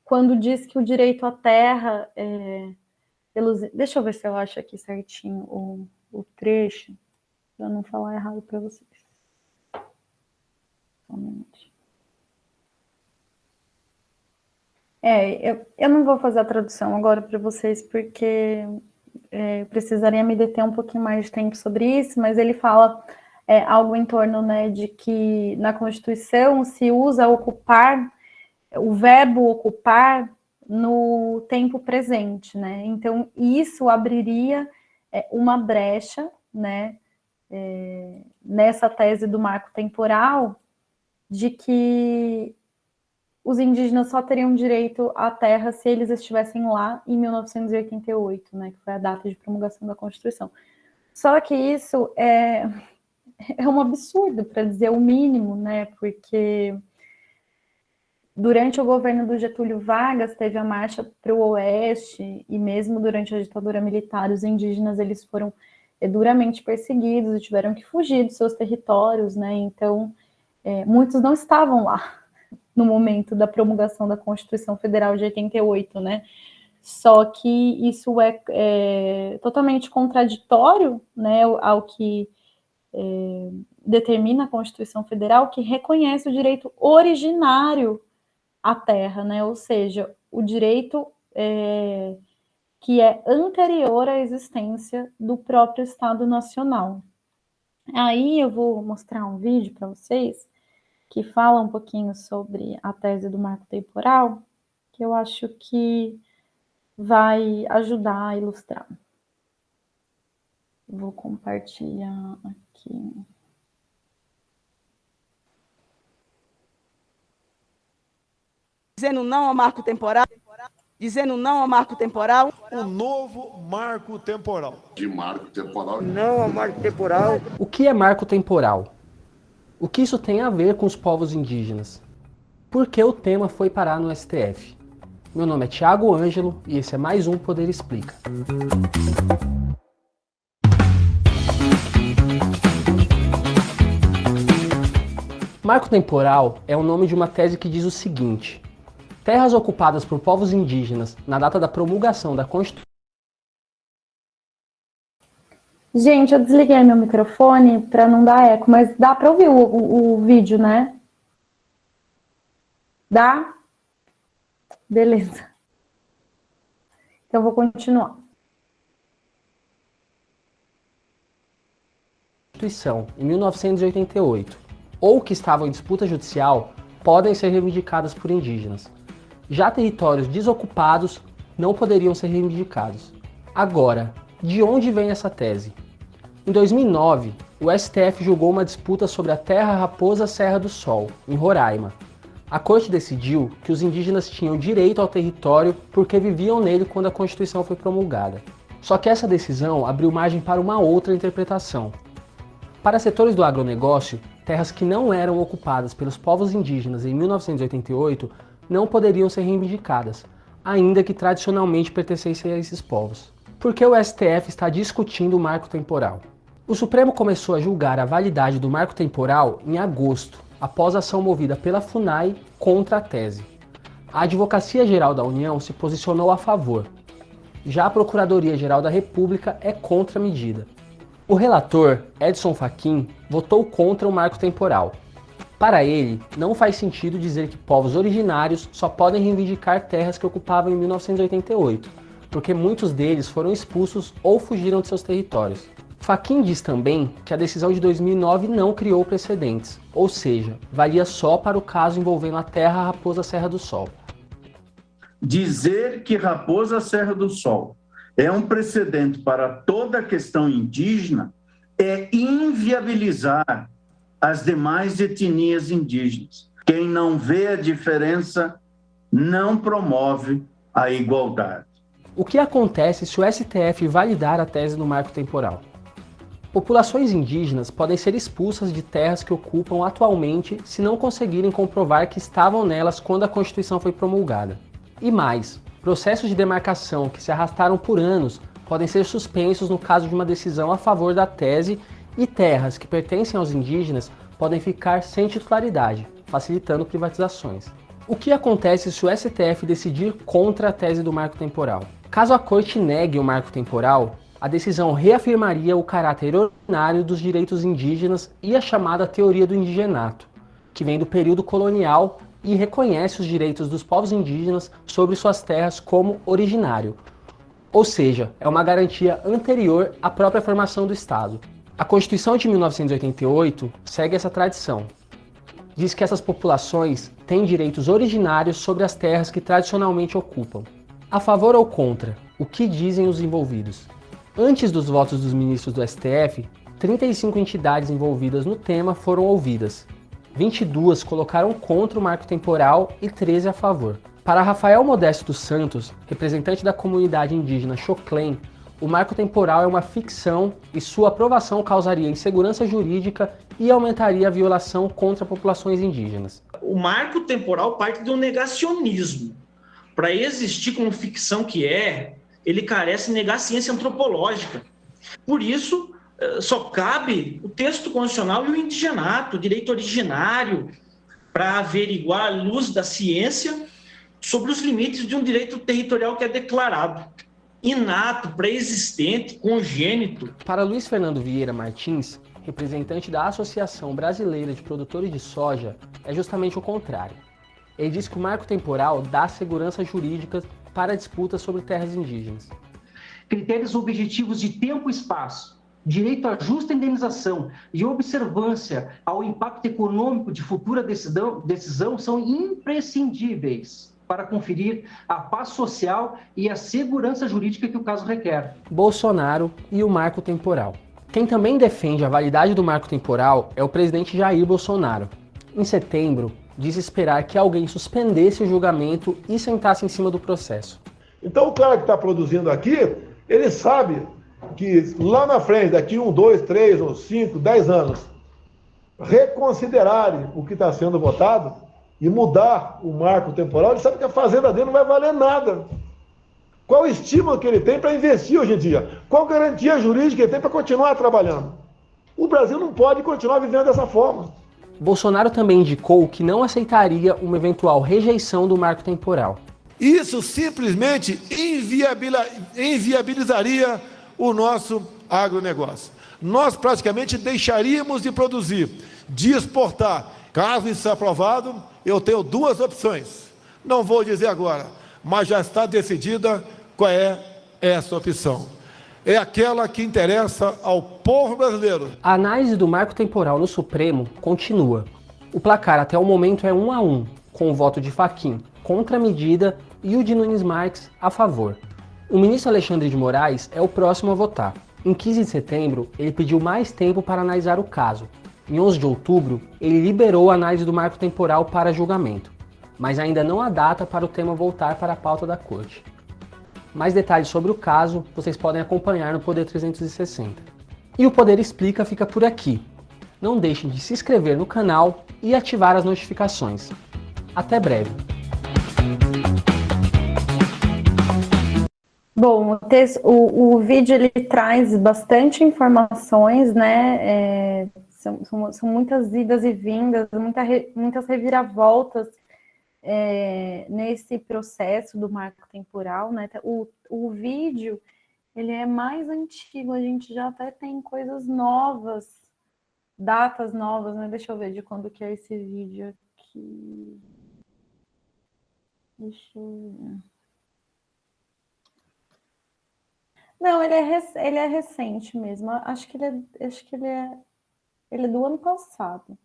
quando diz que o direito à terra, deixa eu ver se eu acho aqui certinho o trecho, para não falar errado para vocês. Somente. Eu não vou fazer a tradução agora para vocês, porque eu precisaria me deter um pouquinho mais de tempo sobre isso, mas ele fala algo em torno, né, de que na Constituição se usa ocupar, o verbo ocupar, no tempo presente, né? Então, isso abriria uma brecha, né, nessa tese do marco temporal, de que os indígenas só teriam direito à terra se eles estivessem lá em 1988, né, que foi a data de promulgação da Constituição. Só que isso é um absurdo, para dizer o mínimo, né, porque durante o governo do Getúlio Vargas teve a marcha para o oeste, e mesmo durante a ditadura militar, os indígenas eles foram duramente perseguidos e tiveram que fugir dos seus territórios, né, então muitos não estavam lá no momento da promulgação da Constituição Federal de 88, né? Só que isso é totalmente contraditório, né, ao que determina a Constituição Federal que reconhece o direito originário à terra, né? Ou seja, o direito que é anterior à existência do próprio Estado Nacional. Aí eu vou mostrar um vídeo para vocês que fala um pouquinho sobre a tese do marco temporal, que eu acho que vai ajudar a ilustrar. Vou compartilhar aqui. Dizendo não ao marco temporal? Dizendo não ao marco temporal? O novo marco temporal. De marco temporal. Não ao marco temporal. O que é marco temporal? O que isso tem a ver com os povos indígenas? Por que o tema foi parar no STF? Meu nome é Thiago Ângelo e esse é mais um Poder Explica. Marco temporal é o nome de uma tese que diz o seguinte: terras ocupadas por povos indígenas na data da promulgação da Constituição. Gente, eu desliguei meu microfone para não dar eco, mas dá para ouvir o vídeo, né? Dá? Beleza. Então, eu vou continuar. Constituição, em 1988, ou que estavam em disputa judicial, podem ser reivindicadas por indígenas. Já territórios desocupados não poderiam ser reivindicados. Agora, de onde vem essa tese? Em 2009, o STF julgou uma disputa sobre a terra Raposa Serra do Sol, em Roraima. A corte decidiu que os indígenas tinham direito ao território porque viviam nele quando a Constituição foi promulgada. Só que essa decisão abriu margem para uma outra interpretação. Para setores do agronegócio, terras que não eram ocupadas pelos povos indígenas em 1988 não poderiam ser reivindicadas, ainda que tradicionalmente pertencessem a esses povos. Por que o STF está discutindo o marco temporal? O Supremo começou a julgar a validade do marco temporal em agosto, após a ação movida pela FUNAI contra a tese. A Advocacia Geral da União se posicionou a favor. Já a Procuradoria-Geral da República é contra a medida. O relator, Edson Fachin, votou contra o marco temporal. Para ele, não faz sentido dizer que povos originários só podem reivindicar terras que ocupavam em 1988, porque muitos deles foram expulsos ou fugiram de seus territórios. Fachin diz também que a decisão de 2009 não criou precedentes, ou seja, valia só para o caso envolvendo a terra Raposa Serra do Sol. Dizer que Raposa Serra do Sol é um precedente para toda a questão indígena é inviabilizar as demais etnias indígenas. Quem não vê a diferença não promove a igualdade. O que acontece se o STF validar a tese do marco temporal? Populações indígenas podem ser expulsas de terras que ocupam atualmente se não conseguirem comprovar que estavam nelas quando a Constituição foi promulgada. E mais, processos de demarcação que se arrastaram por anos podem ser suspensos no caso de uma decisão a favor da tese e terras que pertencem aos indígenas podem ficar sem titularidade, facilitando privatizações. O que acontece se o STF decidir contra a tese do marco temporal? Caso a Corte negue o marco temporal, a decisão reafirmaria o caráter originário dos direitos indígenas e a chamada teoria do indigenato, que vem do período colonial e reconhece os direitos dos povos indígenas sobre suas terras como originário. Ou seja, é uma garantia anterior à própria formação do Estado. A Constituição de 1988 segue essa tradição. Diz que essas populações têm direitos originários sobre as terras que tradicionalmente ocupam. A favor ou contra? O que dizem os envolvidos? Antes dos votos dos ministros do STF, 35 entidades envolvidas no tema foram ouvidas. 22 colocaram contra o marco temporal e 13 a favor. Para Rafael Modesto dos Santos, representante da comunidade indígena Xoclém, o marco temporal é uma ficção e sua aprovação causaria insegurança jurídica e aumentaria a violação contra populações indígenas. O marco temporal parte de um negacionismo. Para existir como ficção que ele carece de negar a ciência antropológica. Por isso, só cabe o texto constitucional e o indigenato, o direito originário, para averiguar à luz da ciência sobre os limites de um direito territorial que é declarado. Inato, pré-existente, congênito. Para Luiz Fernando Vieira Martins, representante da Associação Brasileira de Produtores de Soja, é justamente o contrário. Ele diz que o marco temporal dá segurança jurídica para disputas sobre terras indígenas. Critérios objetivos de tempo e espaço, direito à justa indenização e observância ao impacto econômico de futura decisão são imprescindíveis para conferir a paz social e a segurança jurídica que o caso requer. Bolsonaro e o marco temporal. Quem também defende a validade do marco temporal é o presidente Jair Bolsonaro. Em setembro, disse esperar que alguém suspendesse o julgamento e sentasse em cima do processo. Então o cara que está produzindo aqui, ele sabe que lá na frente, daqui 1, 2, 3, ou 5, 10 anos, reconsiderarem o que está sendo votado e mudar o marco temporal, ele sabe que a fazenda dele não vai valer nada. Qual o estímulo que ele tem para investir hoje em dia? Qual garantia jurídica ele tem para continuar trabalhando? O Brasil não pode continuar vivendo dessa forma. Bolsonaro também indicou que não aceitaria uma eventual rejeição do marco temporal. Isso simplesmente inviabilizaria o nosso agronegócio. Nós praticamente deixaríamos de produzir, de exportar. Caso isso seja aprovado, eu tenho duas opções. Não vou dizer agora, mas já está decidida qual é essa opção. É aquela que interessa ao povo brasileiro. A análise do marco temporal no Supremo continua. O placar até o momento é 1-1, com o voto de Fachin contra a medida e o de Nunes Marques a favor. O ministro Alexandre de Moraes é o próximo a votar. Em 15 de setembro, ele pediu mais tempo para analisar o caso. Em 11 de outubro, ele liberou a análise do marco temporal para julgamento, mas ainda não há data para o tema voltar para a pauta da Corte. Mais detalhes sobre o caso vocês podem acompanhar no Poder 360. E o Poder Explica fica por aqui. Não deixem de se inscrever no canal e ativar as notificações. Até breve! Bom, o vídeo ele traz bastante informações, né? São muitas idas e vindas, muitas reviravoltas nesse processo do marco temporal, né? O vídeo ele é mais antigo, a gente já até tem coisas novas, datas novas, né? Deixa eu ver de quando que é esse vídeo aqui. Deixa eu ver. Não, ele é recente mesmo. Acho que ele é do ano passado,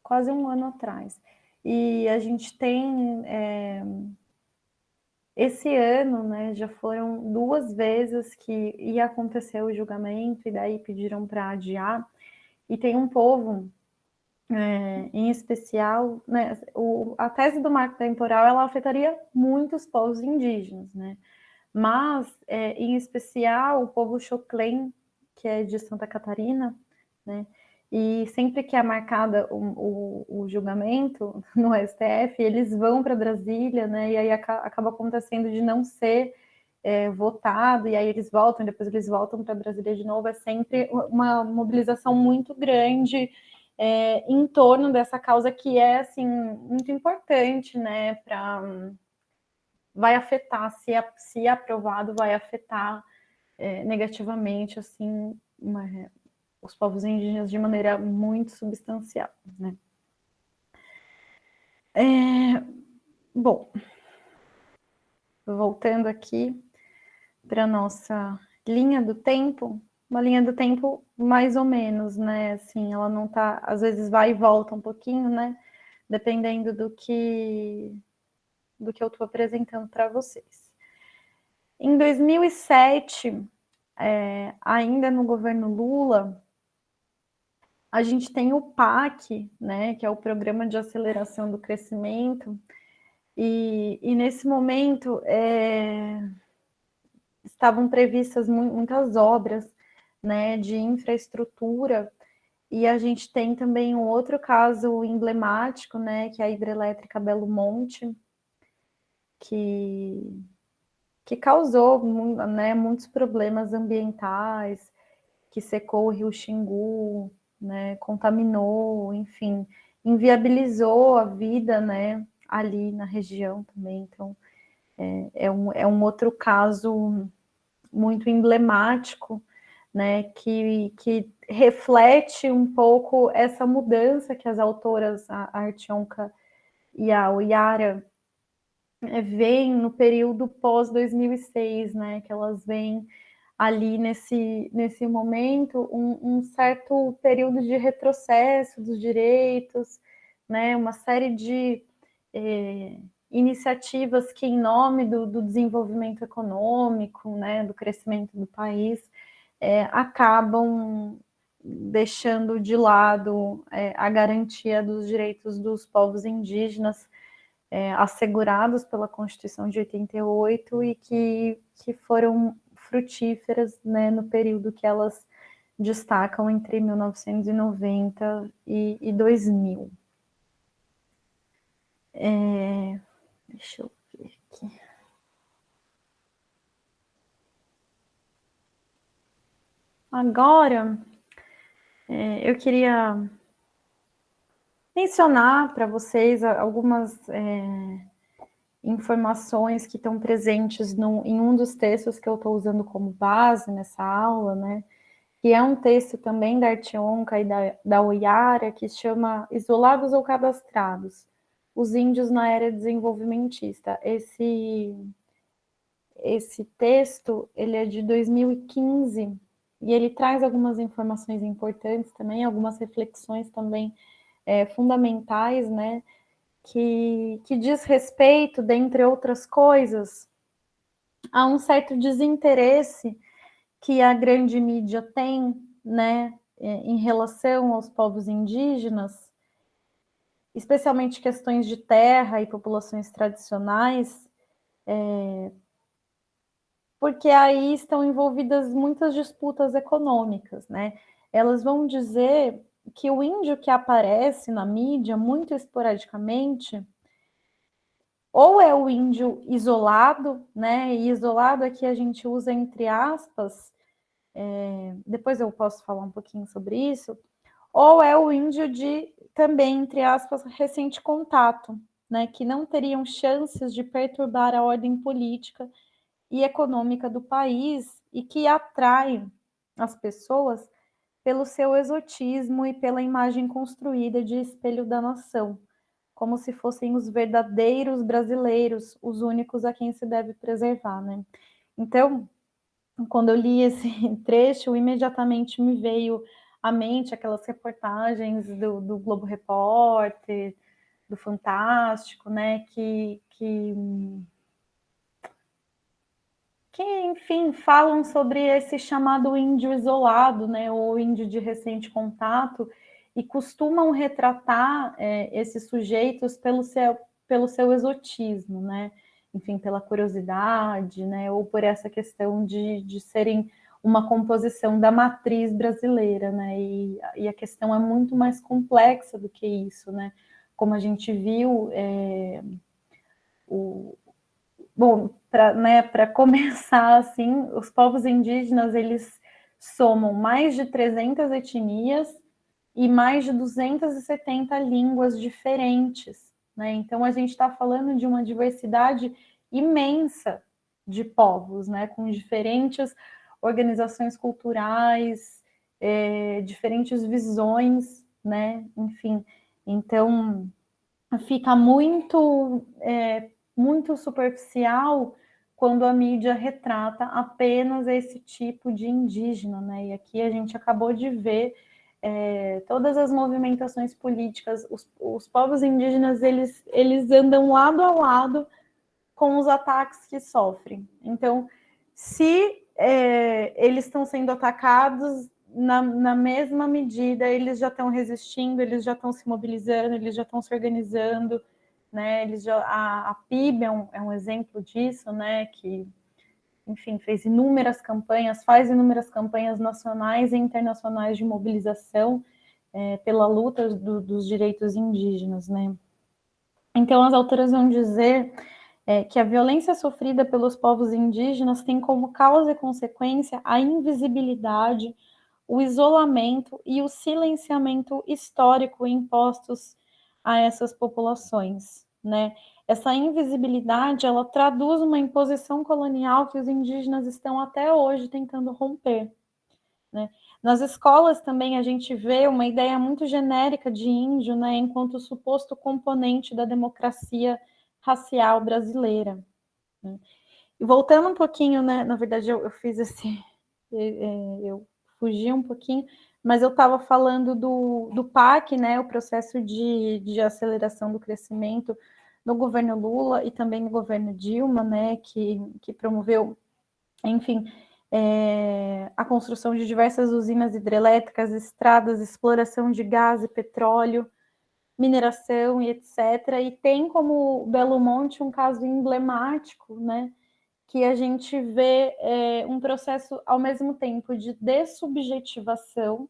quase um ano atrás. E a gente tem esse ano, né? Já foram 2 vezes que ia acontecer o julgamento e daí pediram para adiar. E tem um povo em especial, né? A tese do marco temporal ela afetaria muitos povos indígenas, né? Mas, em especial, o povo Xoclen, que é de Santa Catarina, né? E sempre que é marcado o julgamento no STF, eles vão para Brasília, né? E aí acaba acontecendo de não ser votado, e aí eles voltam, e depois eles voltam para Brasília de novo. É sempre uma mobilização muito grande em torno dessa causa que é, assim, muito importante, né? Vai afetar, se aprovado, vai afetar negativamente, assim, os povos indígenas de maneira muito substancial, né? Bom, voltando aqui para a nossa linha do tempo, uma linha do tempo mais ou menos, né? Assim, ela não tá, às vezes vai e volta um pouquinho, né? Dependendo do que eu estou apresentando para vocês. Em 2007, ainda no governo Lula, a gente tem o PAC, né, que é o Programa de Aceleração do Crescimento, e nesse momento estavam previstas muitas obras, né, de infraestrutura, e a gente tem também um outro caso emblemático, né, que é a hidrelétrica Belo Monte, que causou, né, muitos problemas ambientais, que secou o rio Xingu, né, contaminou, enfim, inviabilizou a vida, né, ali na região também. Então, é um outro caso muito emblemático, né, que reflete um pouco essa mudança que as autoras, a Artionka e a Oyara, veem no período pós-2006, né, que elas veem ali nesse momento um certo período de retrocesso dos direitos, né, uma série de iniciativas que, em nome do desenvolvimento econômico, né, do crescimento do país, acabam deixando de lado a garantia dos direitos dos povos indígenas assegurados pela Constituição de 88 e que foram frutíferas, né, no período que elas destacam entre 1990 e 2000. Deixa eu ver aqui. Agora, eu queria mencionar para vocês algumas informações que estão presentes em um dos textos que eu estou usando como base nessa aula, né? Que é um texto também da Artionka e da Oyara, que se chama Isolados ou Cadastrados, os índios na era desenvolvimentista. Esse texto, ele é de 2015, e ele traz algumas informações importantes também, algumas reflexões também fundamentais, né, que diz respeito, dentre outras coisas, a um certo desinteresse que a grande mídia tem, né, em relação aos povos indígenas, especialmente questões de terra e populações tradicionais, porque aí estão envolvidas muitas disputas econômicas, né? Elas vão dizer que o índio que aparece na mídia, muito esporadicamente, ou é o índio isolado, né? E isolado aqui a gente usa entre aspas, depois eu posso falar um pouquinho sobre isso, ou é o índio de, também, entre aspas, recente contato, né? Que não teriam chances de perturbar a ordem política e econômica do país e que atrai as pessoas pelo seu exotismo e pela imagem construída de espelho da nação, como se fossem os verdadeiros brasileiros, os únicos a quem se deve preservar, né? Então, quando eu li esse trecho, imediatamente me veio à mente aquelas reportagens do Globo Repórter, do Fantástico, né, que enfim, falam sobre esse chamado índio isolado, né, ou índio de recente contato, e costumam retratar esses sujeitos pelo seu exotismo, né, enfim, pela curiosidade, né, ou por essa questão de serem uma composição da matriz brasileira, né, e a questão é muito mais complexa do que isso, né, como a gente viu, bom, para começar, assim, os povos indígenas, eles somam mais de 300 etnias e mais de 270 línguas diferentes, né? Então, a gente está falando de uma diversidade imensa de povos, né? Com diferentes organizações culturais, diferentes visões, né? Enfim, então, fica muito superficial quando a mídia retrata apenas esse tipo de indígena, né? E aqui a gente acabou de ver todas as movimentações políticas, os povos indígenas, eles andam lado a lado com os ataques que sofrem. Então, se eles estão sendo atacados, na mesma medida, eles já estão resistindo, eles já estão se mobilizando, eles já estão se organizando, né? A PIB é um exemplo disso, né? Que, enfim, faz inúmeras campanhas nacionais e internacionais de mobilização pela luta dos direitos indígenas, né? Então, as autoras vão dizer que a violência sofrida pelos povos indígenas tem como causa e consequência a invisibilidade, o isolamento e o silenciamento histórico impostos a essas populações, né? Essa invisibilidade, ela traduz uma imposição colonial que os indígenas estão até hoje tentando romper, né? Nas escolas também a gente vê uma ideia muito genérica de índio, né, enquanto suposto componente da democracia racial brasileira, né? E voltando um pouquinho, né, na verdade eu fiz eu fugi um pouquinho, mas eu estava falando do PAC, né, o processo de aceleração do crescimento no governo Lula e também no governo Dilma, né, que promoveu, enfim, a construção de diversas usinas hidrelétricas, estradas, exploração de gás e petróleo, mineração e etc. E tem como Belo Monte um caso emblemático, né, que a gente vê um processo, ao mesmo tempo, de dessubjetivação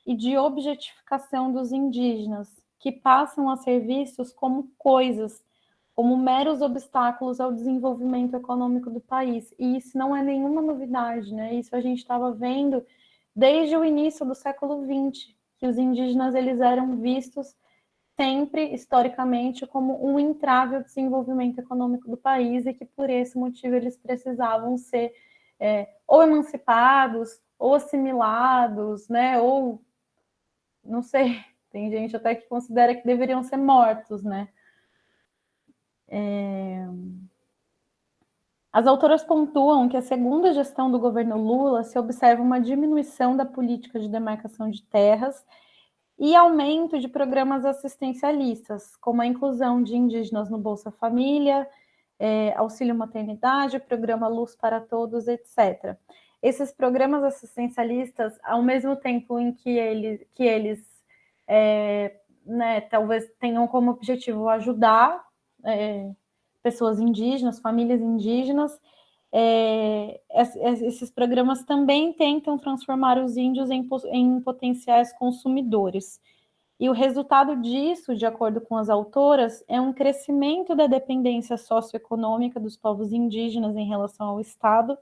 e de objetificação dos indígenas, que passam a ser vistos como coisas, como meros obstáculos ao desenvolvimento econômico do país. E isso não é nenhuma novidade, né? Isso a gente estava vendo desde o início do século XX, que os indígenas eles eram vistos sempre, historicamente, como um entrave ao desenvolvimento econômico do país e que, por esse motivo, eles precisavam ser ou emancipados, ou assimilados, né? Ou, não sei, tem gente até que considera que deveriam ser mortos, né? As autoras pontuam que a segunda gestão do governo Lula se observa uma diminuição da política de demarcação de terras e aumento de programas assistencialistas, como a inclusão de indígenas no Bolsa Família, auxílio maternidade, programa Luz para Todos, etc. Esses programas assistencialistas, ao mesmo tempo em que eles né, talvez tenham como objetivo ajudar pessoas indígenas, famílias indígenas, esses programas também tentam transformar os índios em potenciais consumidores. E o resultado disso, de acordo com as autoras, é um crescimento da dependência socioeconômica dos povos indígenas em relação ao Estado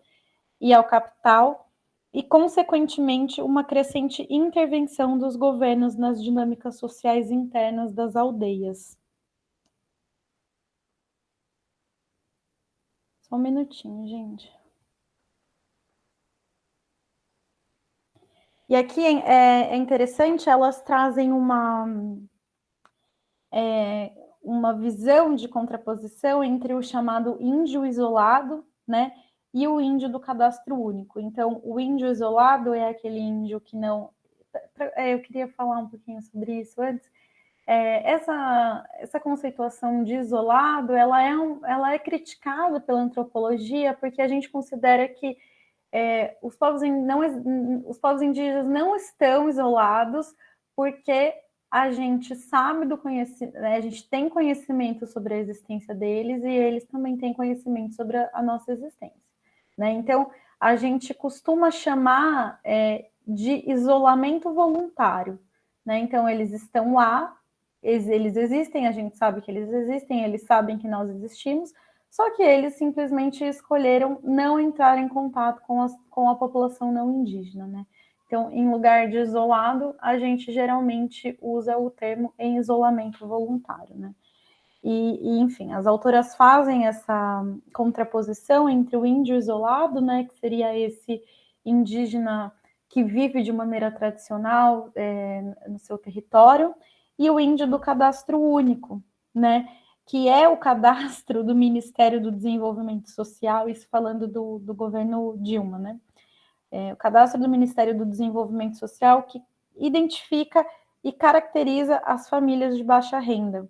e ao capital, e, consequentemente, uma crescente intervenção dos governos nas dinâmicas sociais internas das aldeias. Só um minutinho, gente. E aqui é interessante, elas trazem uma visão de contraposição entre o chamado índio isolado, né, e o índio do cadastro único. Então, o índio isolado é aquele índio que não... Eu queria falar um pouquinho sobre isso antes. Essa conceituação de isolado, ela é criticada pela antropologia porque a gente considera que os povos indígenas não estão isolados porque a gente sabe do conhecimento, né, a gente tem conhecimento sobre a existência deles e eles também têm conhecimento sobre a nossa existência, né? Então, a gente costuma chamar de isolamento voluntário, né? Então, eles estão lá, eles existem, a gente sabe que eles existem, eles sabem que nós existimos, só que eles simplesmente escolheram não entrar em contato com a população não indígena, né? Então, em lugar de isolado, a gente geralmente usa o termo em isolamento voluntário, né? Enfim, as autoras fazem essa contraposição entre o índio isolado, né, que seria esse indígena que vive de maneira tradicional no seu território, e o índio do cadastro único, né, que é o cadastro do Ministério do Desenvolvimento Social, isso falando do governo Dilma, né? O cadastro do Ministério do Desenvolvimento Social que identifica e caracteriza as famílias de baixa renda.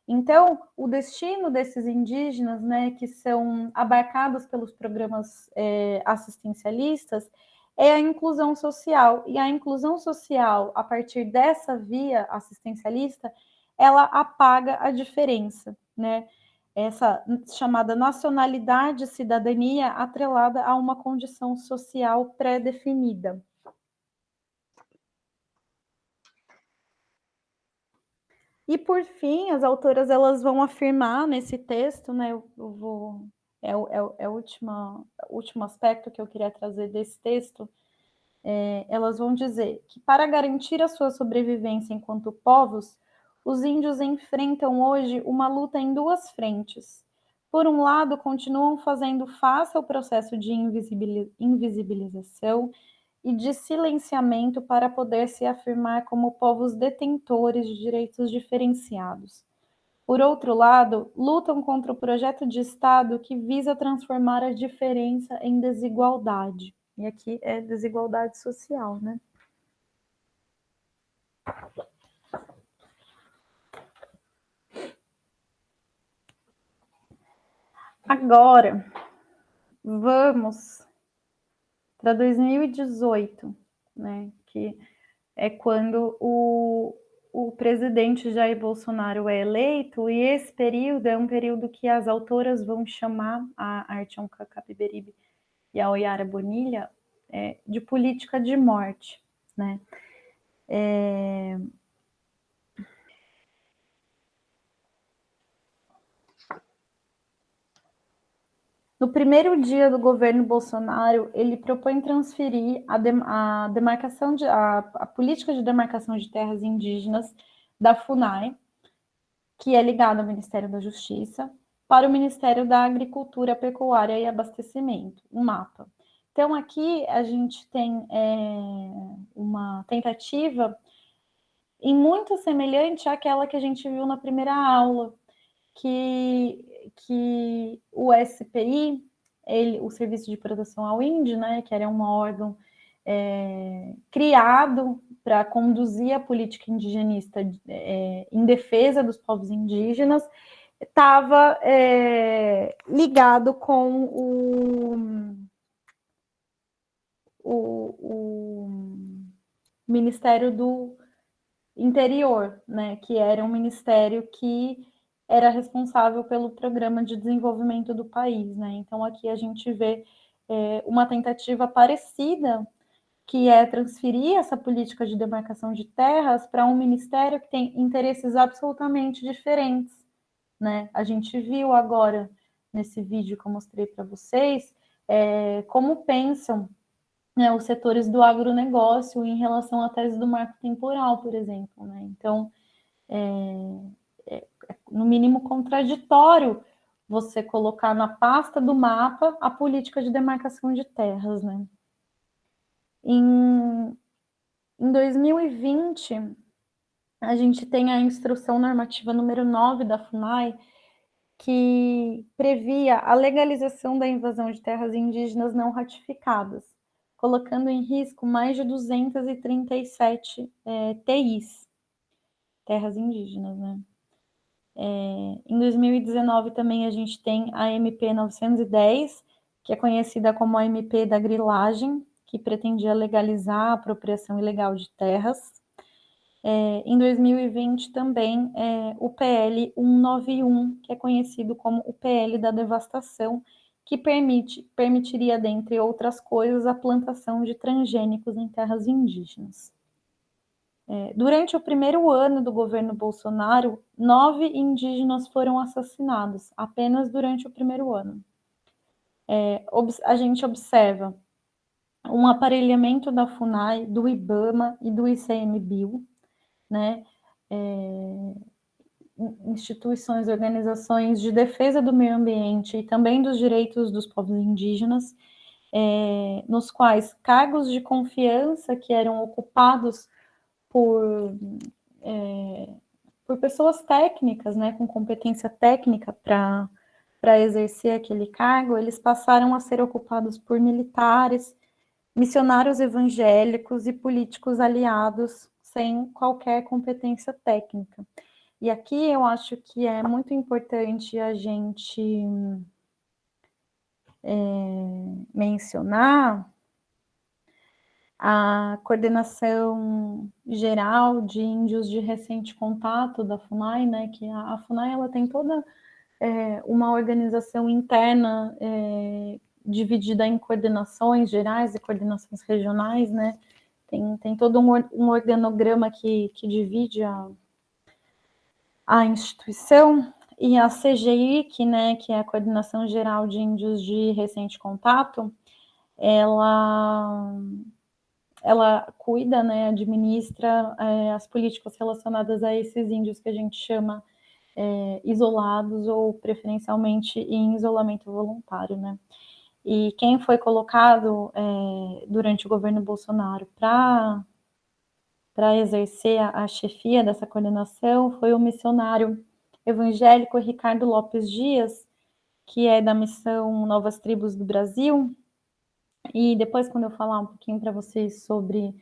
Então, o destino desses indígenas, né, que são abarcados pelos programas assistencialistas, é a inclusão social. E a inclusão social, a partir dessa via assistencialista, ela apaga a diferença, né? Essa chamada nacionalidade e cidadania atrelada a uma condição social pré-definida. E, por fim, as autoras elas vão afirmar nesse texto, né, o último aspecto que eu queria trazer desse texto, elas vão dizer que para garantir a sua sobrevivência enquanto povos, os índios enfrentam hoje uma luta em duas frentes. Por um lado, continuam fazendo face ao processo de invisibilização e de silenciamento para poder se afirmar como povos detentores de direitos diferenciados. Por outro lado, lutam contra o projeto de Estado que visa transformar a diferença em desigualdade. E aqui é desigualdade social, né? Agora, vamos para 2018, né? Que é quando o presidente Jair Bolsonaro é eleito, e esse período é um período que as autoras vão chamar, a Artyom Capiberibe e a Oyara Bonilha, de política de morte, né? No primeiro dia do governo Bolsonaro, ele propõe transferir a política de demarcação de terras indígenas da FUNAI, que é ligada ao Ministério da Justiça, para o Ministério da Agricultura, Pecuária e Abastecimento, o MAPA. Então, aqui a gente tem uma tentativa em muito semelhante àquela que a gente viu na primeira aula, que o SPI, o Serviço de Proteção ao Índio, né, que era um órgão criado para conduzir a política indigenista em defesa dos povos indígenas, estava ligado com o Ministério do Interior, né, que era um ministério que era responsável pelo programa de desenvolvimento do país, né? Então aqui a gente vê uma tentativa parecida, que é transferir essa política de demarcação de terras para um ministério que tem interesses absolutamente diferentes, né? A gente viu agora nesse vídeo que eu mostrei para vocês como pensam, né, os setores do agronegócio em relação à tese do marco temporal, por exemplo, né? Então, no mínimo contraditório você colocar na pasta do mapa a política de demarcação de terras, né? Em 2020, a gente tem a instrução normativa número 9 da FUNAI, que previa a legalização da invasão de terras indígenas não ratificadas, colocando em risco mais de 237 TIs, terras indígenas, né? Em 2019 também a gente tem a MP 910, que é conhecida como a MP da grilagem, que pretendia legalizar a apropriação ilegal de terras. Em 2020 também o PL 191, que é conhecido como o PL da devastação, que permitiria, dentre outras coisas, a plantação de transgênicos em terras indígenas. Durante o primeiro ano do governo Bolsonaro, 9 indígenas foram assassinados, apenas durante o primeiro ano. A gente observa um aparelhamento da FUNAI, do IBAMA e do ICMBio, né? Instituições, organizações de defesa do meio ambiente e também dos direitos dos povos indígenas, nos quais cargos de confiança que eram ocupados por pessoas técnicas, né, com competência técnica para exercer aquele cargo, eles passaram a ser ocupados por militares, missionários evangélicos e políticos aliados sem qualquer competência técnica. E aqui eu acho que é muito importante a gente mencionar a Coordenação Geral de Índios de Recente Contato da FUNAI, né, que a FUNAI ela tem toda uma organização interna dividida em coordenações gerais e coordenações regionais, né, tem todo um organograma que divide a instituição, e a CGI, né, que é a Coordenação Geral de Índios de Recente Contato, ela cuida, né, administra as políticas relacionadas a esses índios que a gente chama isolados ou preferencialmente em isolamento voluntário, né. E quem foi colocado durante o governo Bolsonaro para exercer a chefia dessa coordenação foi o missionário evangélico Ricardo Lopes Dias, que é da missão Novas Tribos do Brasil. E depois, quando eu falar um pouquinho para vocês sobre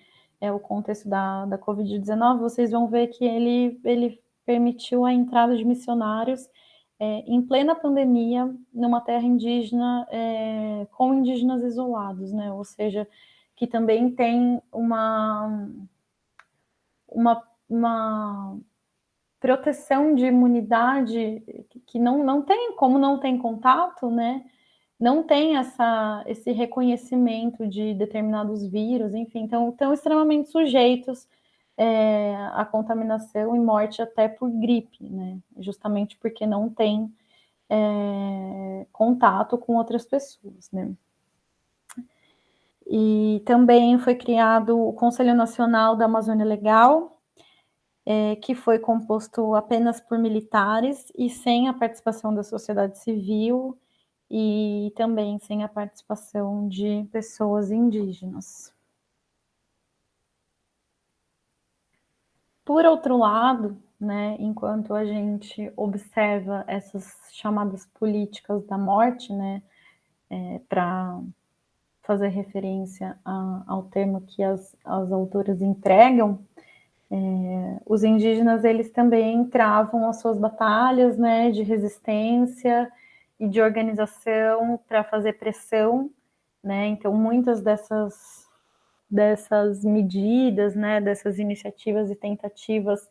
o contexto da Covid-19, vocês vão ver que ele permitiu a entrada de missionários em plena pandemia, numa terra indígena, com indígenas isolados, né? Ou seja, que também tem uma proteção de imunidade que não tem, como não tem contato, né? Não tem esse reconhecimento de determinados vírus, enfim, então estão extremamente sujeitos à contaminação e morte até por gripe, né? Justamente porque não tem contato com outras pessoas, né? E também foi criado o Conselho Nacional da Amazônia Legal, que foi composto apenas por militares e sem a participação da sociedade civil e também sem a participação de pessoas indígenas. Por outro lado, né, enquanto a gente observa essas chamadas políticas da morte, né, para fazer referência ao termo que as autoras empregam, os indígenas, eles também travam as suas batalhas, né, de resistência e de organização para fazer pressão, né, então muitas dessas medidas, né, dessas iniciativas e tentativas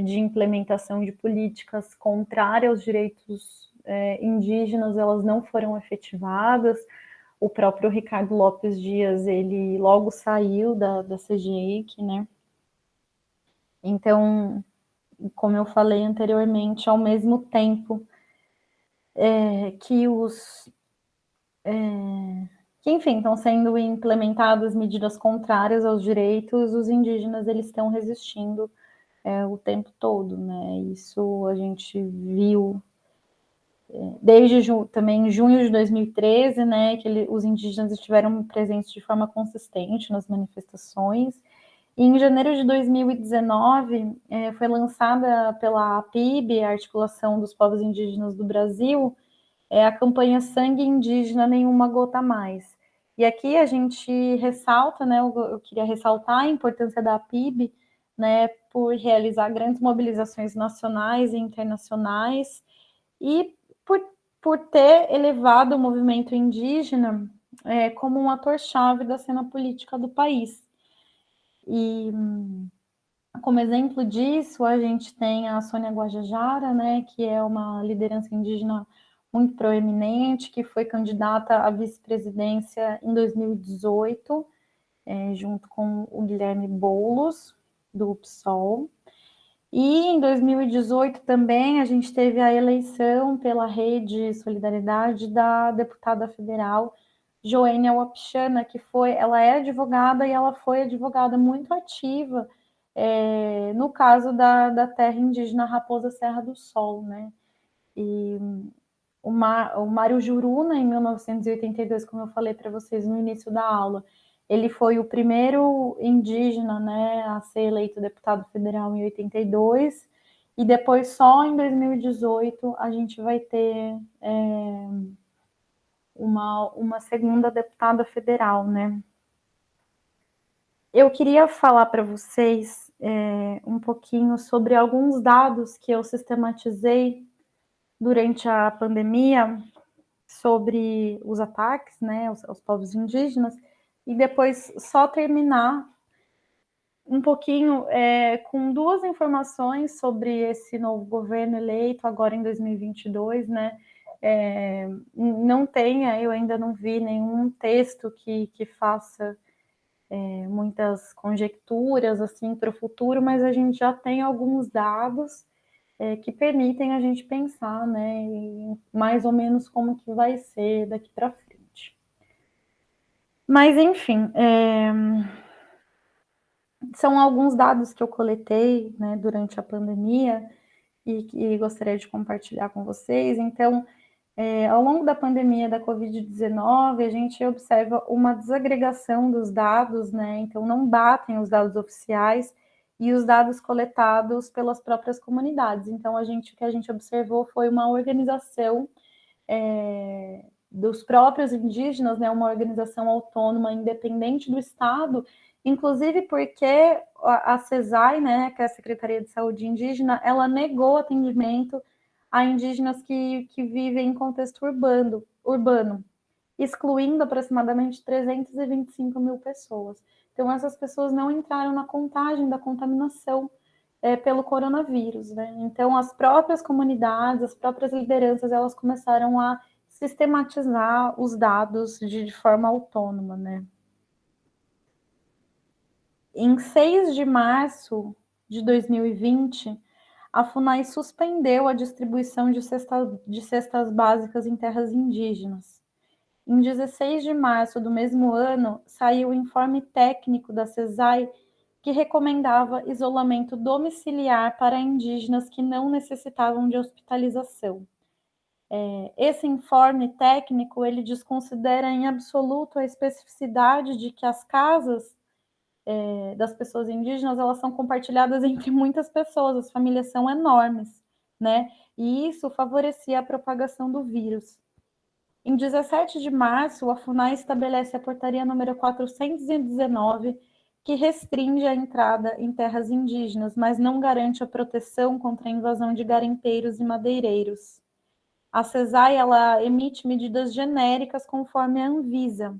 de implementação de políticas contrárias aos direitos indígenas, elas não foram efetivadas. O próprio Ricardo Lopes Dias, ele logo saiu da CGIC, né? Então, como eu falei anteriormente, ao mesmo tempo que enfim, estão sendo implementadas medidas contrárias aos direitos, os indígenas, eles estão resistindo o tempo todo, né? Isso a gente viu desde também em junho de 2013, né, que os indígenas estiveram presentes de forma consistente nas manifestações. E em janeiro de 2019, foi lançada pela APIB, a Articulação dos Povos Indígenas do Brasil, a campanha Sangue Indígena Nenhuma Gota Mais. E aqui a gente ressalta, né, eu queria ressaltar a importância da APIB, né, por realizar grandes mobilizações nacionais e internacionais e por ter elevado o movimento indígena como um ator-chave da cena política do país. E como exemplo disso, a gente tem a Sônia Guajajara, né, que é uma liderança indígena muito proeminente, que foi candidata à vice-presidência em 2018, junto com o Guilherme Boulos, do PSOL. E em 2018 também a gente teve a eleição pela Rede Solidariedade da deputada federal Joênia Wapichana, ela é advogada e ela foi advogada muito ativa no caso da terra indígena Raposa Serra do Sol, né? E o Mário Juruna, em 1982, como eu falei para vocês no início da aula, ele foi o primeiro indígena, né, a ser eleito deputado federal em 82, e depois só em 2018 a gente vai ter uma segunda deputada federal, né. Eu queria falar para vocês um pouquinho sobre alguns dados que eu sistematizei durante a pandemia sobre os ataques, né, aos povos indígenas, e depois só terminar um pouquinho com duas informações sobre esse novo governo eleito agora em 2022, né? Não tenha, eu ainda não vi nenhum texto que faça muitas conjecturas assim para o futuro, mas a gente já tem alguns dados que permitem a gente pensar, né, em mais ou menos como que vai ser daqui para frente. Mas, enfim, são alguns dados que eu coletei, né, durante a pandemia e gostaria de compartilhar com vocês. Então, Ao longo da pandemia da Covid-19, a gente observa uma desagregação dos dados, né? Então, não batem os dados oficiais e os dados coletados pelas próprias comunidades. Então, o que a gente observou foi uma organização dos próprios indígenas, né? Uma organização autônoma, independente do Estado, inclusive porque a CESAI, né, que é a Secretaria de Saúde Indígena, ela negou atendimento a indígenas que vivem em contexto urbano, excluindo aproximadamente 325 mil pessoas. Então, essas pessoas não entraram na contagem da contaminação pelo coronavírus, né? Então, as próprias comunidades, as próprias lideranças, elas começaram a sistematizar os dados de forma autônoma, né? Em 6 de março de 2020, a FUNAI suspendeu a distribuição de cestas básicas em terras indígenas. Em 16 de março do mesmo ano, saiu o informe técnico da CESAI que recomendava isolamento domiciliar para indígenas que não necessitavam de hospitalização. Esse informe técnico, ele desconsidera em absoluto a especificidade de que as casas das pessoas indígenas, elas são compartilhadas entre muitas pessoas, as famílias são enormes, né? E isso favorecia a propagação do vírus. Em 17 de março, a FUNAI estabelece a portaria número 419, que restringe a entrada em terras indígenas, mas não garante a proteção contra a invasão de garimpeiros e madeireiros. A CESAI, ela emite medidas genéricas conforme a Anvisa.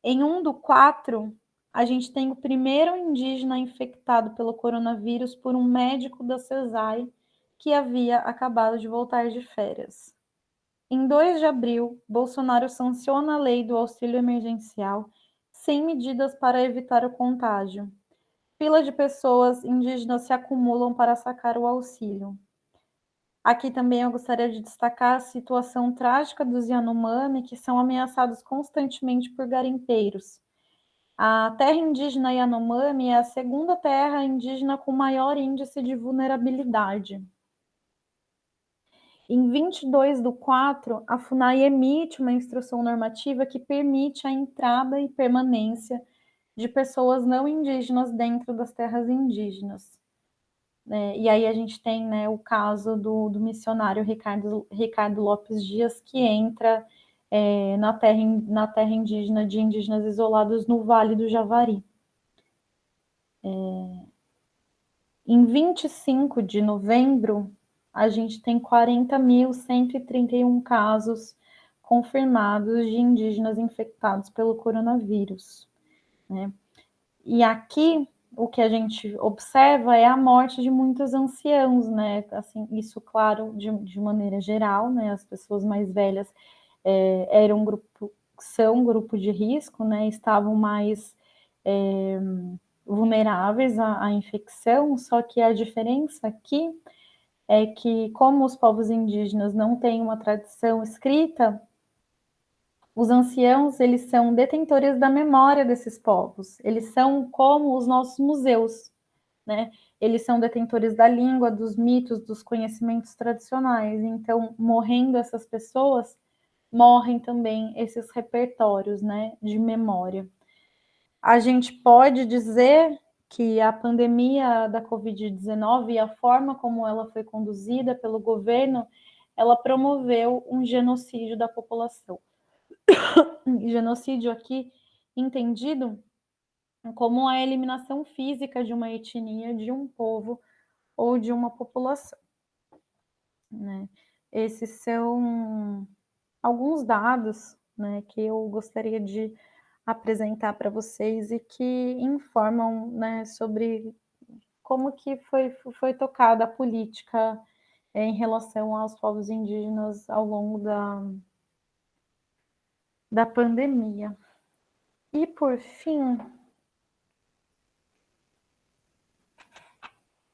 Em 1/4, a gente tem o primeiro indígena infectado pelo coronavírus por um médico da CESAI que havia acabado de voltar de férias. Em 2 de abril, Bolsonaro sanciona a lei do auxílio emergencial sem medidas para evitar o contágio. Fila de pessoas indígenas se acumulam para sacar o auxílio. Aqui também eu gostaria de destacar a situação trágica dos Yanomami, que são ameaçados constantemente por garimpeiros. A terra indígena Yanomami é a segunda terra indígena com maior índice de vulnerabilidade. Em 22/4, a FUNAI emite uma instrução normativa que permite a entrada e permanência de pessoas não indígenas dentro das terras indígenas. E aí a gente tem, né, o caso do missionário Ricardo Lopes Dias, que entra na terra indígena de indígenas isolados no Vale do Javari. Em 25 de novembro, a gente tem 40.131 casos confirmados de indígenas infectados pelo coronavírus, né? E aqui, o que a gente observa é a morte de muitos anciãos, né? Assim, isso, claro, de maneira geral, né? As pessoas mais velhas são um grupo de risco, né? Estavam mais vulneráveis à infecção, só que a diferença aqui é que, como os povos indígenas não têm uma tradição escrita, os anciãos, eles são detentores da memória desses povos, eles são como os nossos museus, né? Eles são detentores da língua, dos mitos, dos conhecimentos tradicionais. Então, morrendo essas pessoas, morrem também esses repertórios, né, de memória. A gente pode dizer que a pandemia da Covid-19 e a forma como ela foi conduzida pelo governo, ela promoveu um genocídio da população. Genocídio aqui entendido como a eliminação física de uma etnia, de um povo ou de uma população, né? Esses são alguns dados, né, que eu gostaria de apresentar para vocês e que informam, né, sobre como que foi tocada a política em relação aos povos indígenas ao longo da pandemia. E, por fim,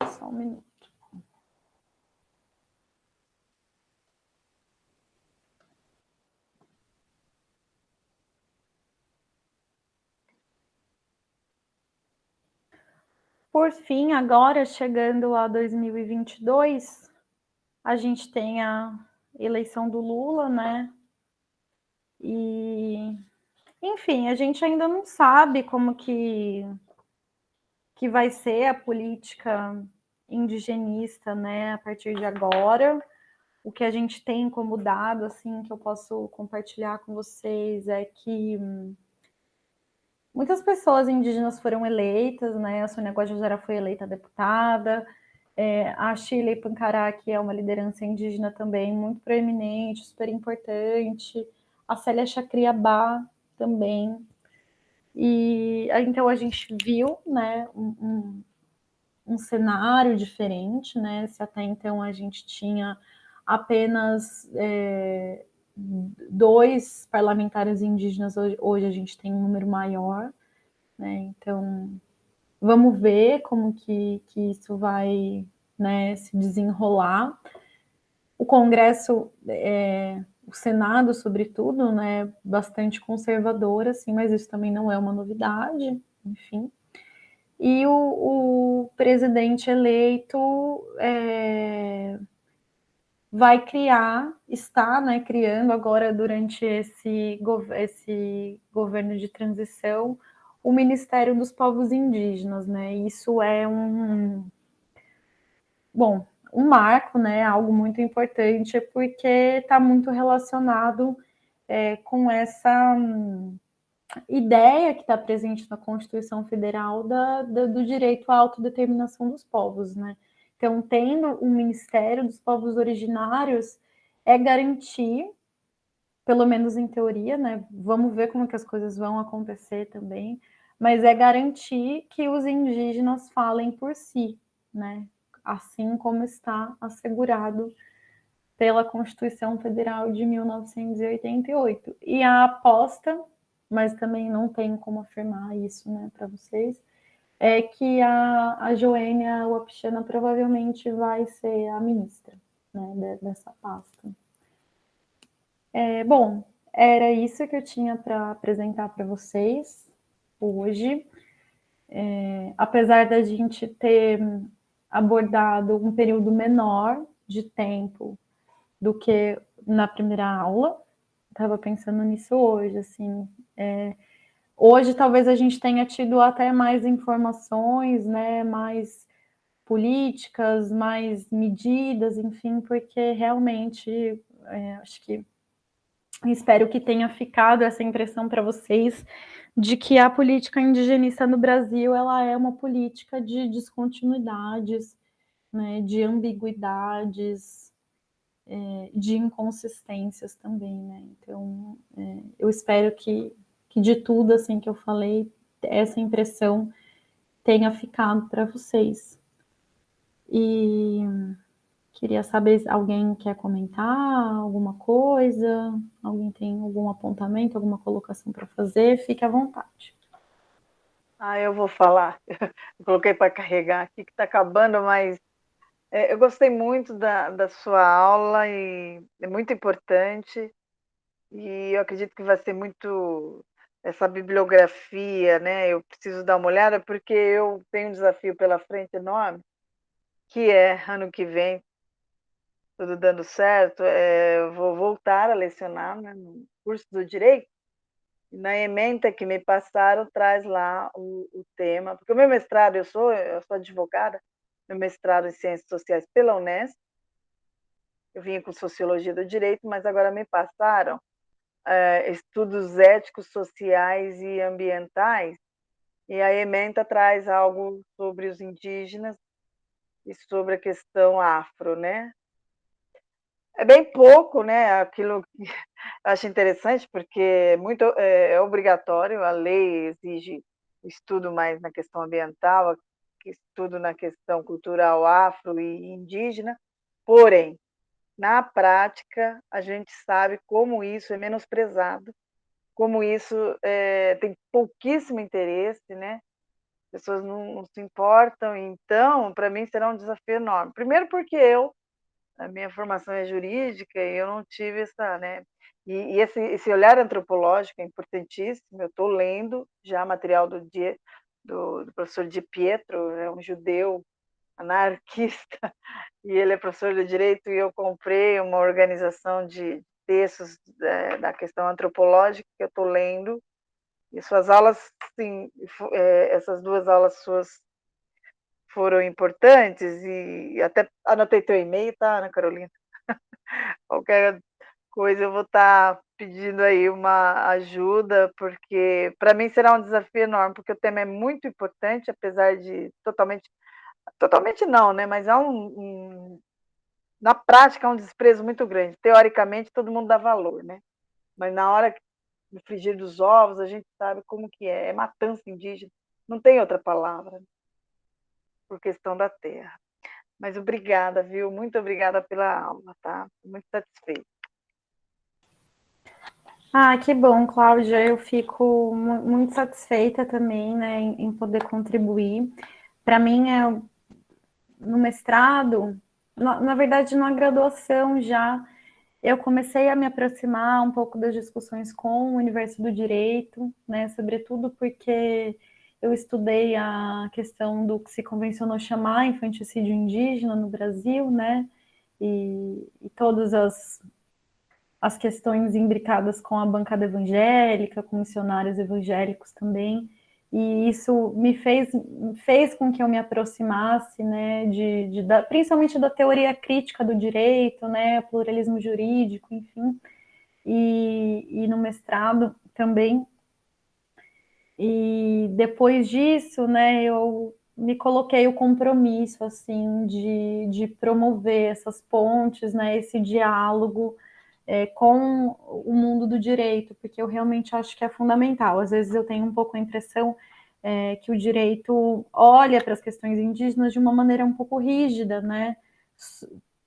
só um minuto. Por fim, agora chegando a 2022, a gente tem eleição do Lula, né? E, enfim, a gente ainda não sabe como que vai ser a política indigenista, né, a partir de agora. O que a gente tem como dado, assim, que eu posso compartilhar com vocês é que muitas pessoas indígenas foram eleitas, né? A Sônia Guajajara foi eleita deputada, a Shirley Pancará, que é uma liderança indígena também muito proeminente, super importante, a Célia Chacriabá também. E então a gente viu, né, um cenário diferente, né? Se até então a gente tinha apenas 2 parlamentares indígenas, hoje a gente tem um número maior, né? Então vamos ver como que isso vai, né, se desenrolar. O Congresso, o Senado, sobretudo, né, bastante conservador, assim, mas isso também não é uma novidade, enfim. E o presidente eleito vai criar, está, né, criando agora durante esse governo de transição, o Ministério dos Povos Indígenas, né? Isso é um marco, né? Algo muito importante, porque está muito relacionado com essa ideia que está presente na Constituição Federal do direito à autodeterminação dos povos, né? Então, tendo um Ministério dos Povos Originários é garantir, pelo menos em teoria, né? Vamos ver como que as coisas vão acontecer também, mas é garantir que os indígenas falem por si, né? Assim como está assegurado pela Constituição Federal de 1988. E a aposta, mas também não tenho como afirmar isso, né, para vocês, é que a Joênia Wapichana provavelmente vai ser a ministra, né, dessa pasta. Bom, era isso que eu tinha para apresentar para vocês hoje. Apesar da gente ter abordado um período menor de tempo do que na primeira aula, estava pensando nisso hoje, assim, hoje talvez a gente tenha tido até mais informações, né, mais políticas, mais medidas, enfim, porque realmente acho que espero que tenha ficado essa impressão para vocês de que a política indigenista no Brasil ela é uma política de descontinuidades, né, de ambiguidades, de inconsistências também, né? Então, eu espero que de tudo assim que eu falei, essa impressão tenha ficado para vocês. E queria saber se alguém quer comentar alguma coisa, alguém tem algum apontamento, alguma colocação para fazer, fique à vontade. Eu vou falar. Eu coloquei para carregar aqui, que está acabando, mas eu gostei muito da sua aula e é muito importante. E eu acredito que vai ser muito essa bibliografia, né? Eu preciso dar uma olhada, porque eu tenho um desafio pela frente enorme, que é, ano que vem, tudo dando certo, eu vou voltar a lecionar, né, no curso do Direito, e na ementa que me passaram traz lá o tema, porque o meu mestrado, eu sou advogada, meu mestrado em Ciências Sociais pela Unesp, eu vinha com Sociologia do Direito, mas agora me passaram estudos éticos, sociais e ambientais, e a ementa traz algo sobre os indígenas e sobre a questão afro, né? É bem pouco, né? Aquilo que eu acho interessante, porque é obrigatório, a lei exige estudo mais na questão ambiental, estudo na questão cultural afro e indígena, porém, na prática, a gente sabe como isso é menosprezado, como isso tem pouquíssimo interesse, né? As pessoas não se importam, então, para mim, será um desafio enorme. Primeiro porque a minha formação é jurídica e eu não tive essa, né? E esse olhar antropológico é importantíssimo. Eu estou lendo já material do professor Di Pietro, é um judeu anarquista, e ele é professor de direito, e eu comprei uma organização de textos da questão antropológica que eu estou lendo, e suas aulas, sim, essas 2 aulas suas foram importantes, e até anotei teu e-mail, tá, Ana Carolina? Qualquer coisa eu vou estar pedindo aí uma ajuda, porque para mim será um desafio enorme, porque o tema é muito importante, apesar de totalmente não, né? Mas há na prática, é um desprezo muito grande. Teoricamente, todo mundo dá valor, né? Mas na hora do frigir dos ovos, a gente sabe como que é matança indígena, não tem outra palavra, por questão da terra. Mas obrigada, viu? Muito obrigada pela aula, tá? Muito satisfeita. Ah, que bom, Cláudia. Eu fico muito satisfeita também, né, em poder contribuir. Para mim, no mestrado, na verdade, na graduação já, eu comecei a me aproximar um pouco das discussões com o universo do direito, né, sobretudo porque eu estudei a questão do que se convencionou chamar infanticídio indígena no Brasil, né, e todas as questões imbricadas com a bancada evangélica, com missionários evangélicos também, e isso fez com que eu me aproximasse, né, principalmente da teoria crítica do direito, né, pluralismo jurídico, enfim, e no mestrado também. E depois disso, né, eu me coloquei o compromisso, assim, de promover essas pontes, né, esse diálogo com o mundo do direito, porque eu realmente acho que é fundamental. Às vezes eu tenho um pouco a impressão que o direito olha para as questões indígenas de uma maneira um pouco rígida, né?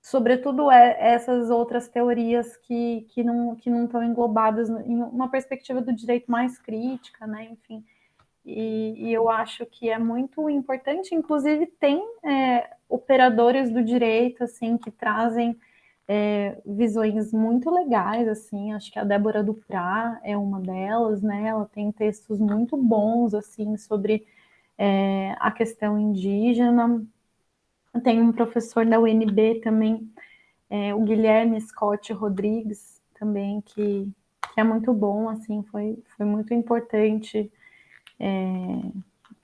Sobretudo essas outras teorias que não estão englobadas em uma perspectiva do direito mais crítica, né? Enfim, e eu acho que é muito importante, inclusive tem operadores do direito, assim, que trazem visões muito legais, assim, acho que a Débora Duprá é uma delas, né, ela tem textos muito bons, assim, sobre a questão indígena. Tem um professor da UNB também, o Guilherme Scott Rodrigues, também, que é muito bom, assim, foi muito importante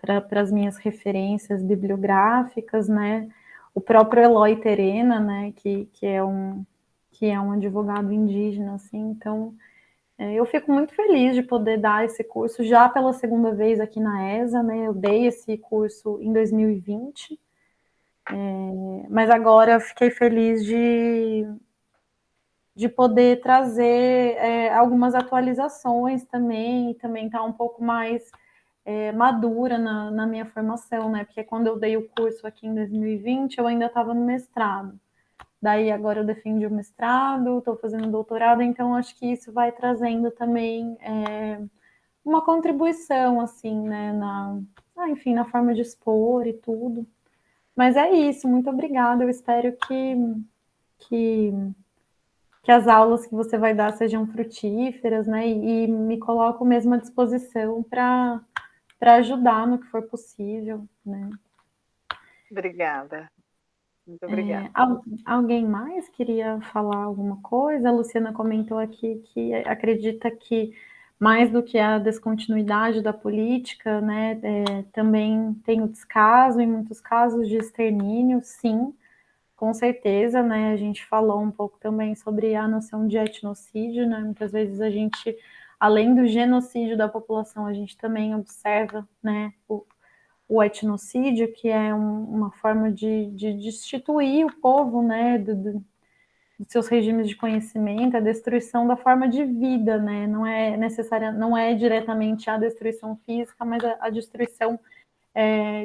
para as minhas referências bibliográficas, né, o próprio Eloy Terena, né, que é um advogado indígena, assim, então eu fico muito feliz de poder dar esse curso já pela segunda vez aqui na ESA, né, eu dei esse curso em 2020, mas agora eu fiquei feliz de poder trazer algumas atualizações também, e também estar um pouco mais madura na minha formação, né, porque quando eu dei o curso aqui em 2020, eu ainda estava no mestrado. Daí agora eu defendi o mestrado, estou fazendo doutorado, então acho que isso vai trazendo também uma contribuição, assim, né, enfim, na forma de expor e tudo. Mas é isso, muito obrigada. Eu espero que, que as aulas que você vai dar sejam frutíferas, né, e me coloco mesmo à disposição para ajudar no que for possível, né. Obrigada. Muito obrigada. Alguém mais queria falar alguma coisa? A Luciana comentou aqui que acredita que mais do que a descontinuidade da política, né, também tem o descaso em muitos casos de extermínio, sim, com certeza, né, a gente falou um pouco também sobre a noção de etnocídio, né, muitas vezes a gente, além do genocídio da população, a gente também observa, né, o etnocídio, que é uma forma de destituir o povo, né, dos seus regimes de conhecimento, a destruição da forma de vida, né, não é diretamente a destruição física, mas a destruição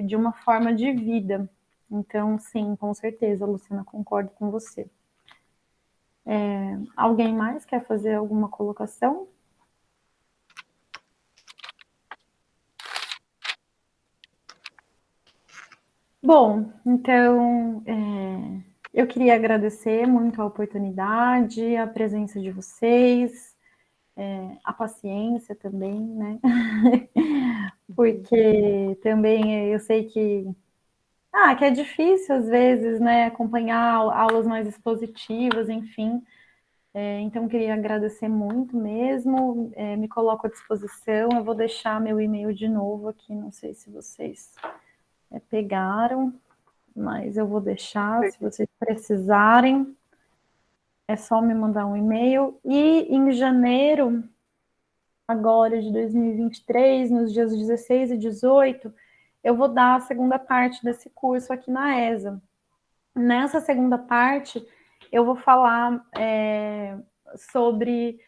de uma forma de vida. Então, sim, com certeza, Luciana, concordo com você. Alguém mais quer fazer alguma colocação? Bom, então eu queria agradecer muito a oportunidade, a presença de vocês, a paciência também, né? Porque também eu sei que que é difícil às vezes, né, acompanhar aulas mais expositivas, enfim. Então, queria agradecer muito mesmo, me coloco à disposição, eu vou deixar meu e-mail de novo aqui, não sei se vocês pegaram, mas eu vou deixar, se vocês precisarem, é só me mandar um e-mail. E em janeiro, agora de 2023, nos dias 16 e 18, eu vou dar a segunda parte desse curso aqui na ESA. Nessa segunda parte, eu vou falar sobre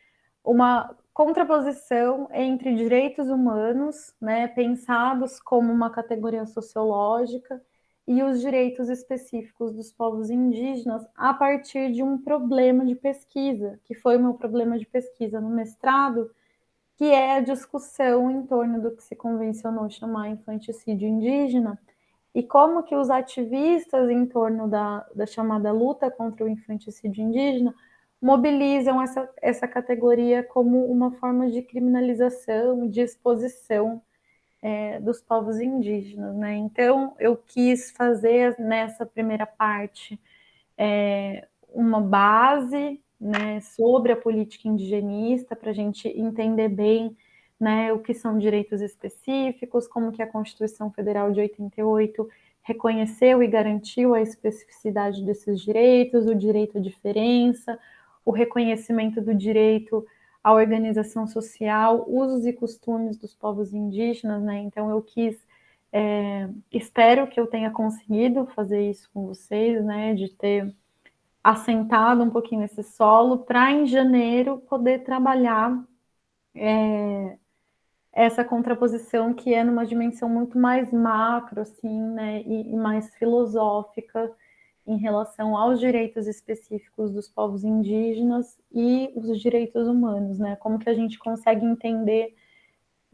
uma contraposição entre direitos humanos, né, pensados como uma categoria sociológica, e os direitos específicos dos povos indígenas a partir de um problema de pesquisa, que foi o meu problema de pesquisa no mestrado, que é a discussão em torno do que se convencionou chamar infanticídio indígena, e como que os ativistas em torno da chamada luta contra o infanticídio indígena mobilizam essa categoria como uma forma de criminalização, de exposição dos povos indígenas, né? Então, eu quis fazer nessa primeira parte uma base, né, sobre a política indigenista, para a gente entender bem, né, o que são direitos específicos, como que a Constituição Federal de 88 reconheceu e garantiu a especificidade desses direitos, o direito à diferença, o reconhecimento do direito à organização social, usos e costumes dos povos indígenas, né? Então eu quis, espero que eu tenha conseguido fazer isso com vocês, né, de ter assentado um pouquinho esse solo para em janeiro poder trabalhar essa contraposição que é numa dimensão muito mais macro, assim, né, e mais filosófica em relação aos direitos específicos dos povos indígenas e os direitos humanos, né? Como que a gente consegue entender,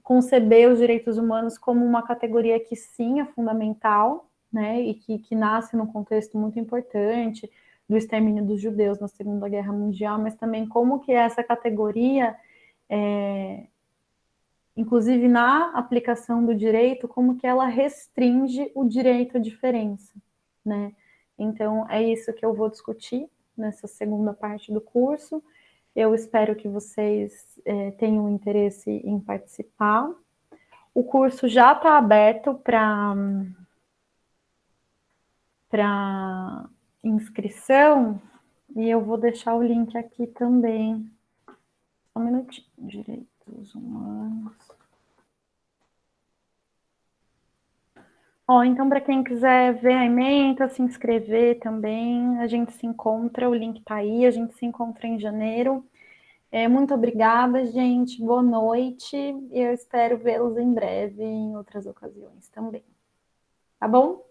conceber os direitos humanos como uma categoria que sim é fundamental, né? E que nasce num contexto muito importante do extermínio dos judeus na Segunda Guerra Mundial, mas também como que essa categoria inclusive na aplicação do direito, como que ela restringe o direito à diferença, né? Então, é isso que eu vou discutir nessa segunda parte do curso. Eu espero que vocês tenham interesse em participar. O curso já está aberto para inscrição, e eu vou deixar o link aqui também. Só um minutinho. Direitos humanos. Então, para quem quiser ver a ementa, se inscrever também, a gente se encontra, o link está aí, a gente se encontra em janeiro. Muito obrigada, gente, boa noite, e eu espero vê-los em breve em outras ocasiões também. Tá bom?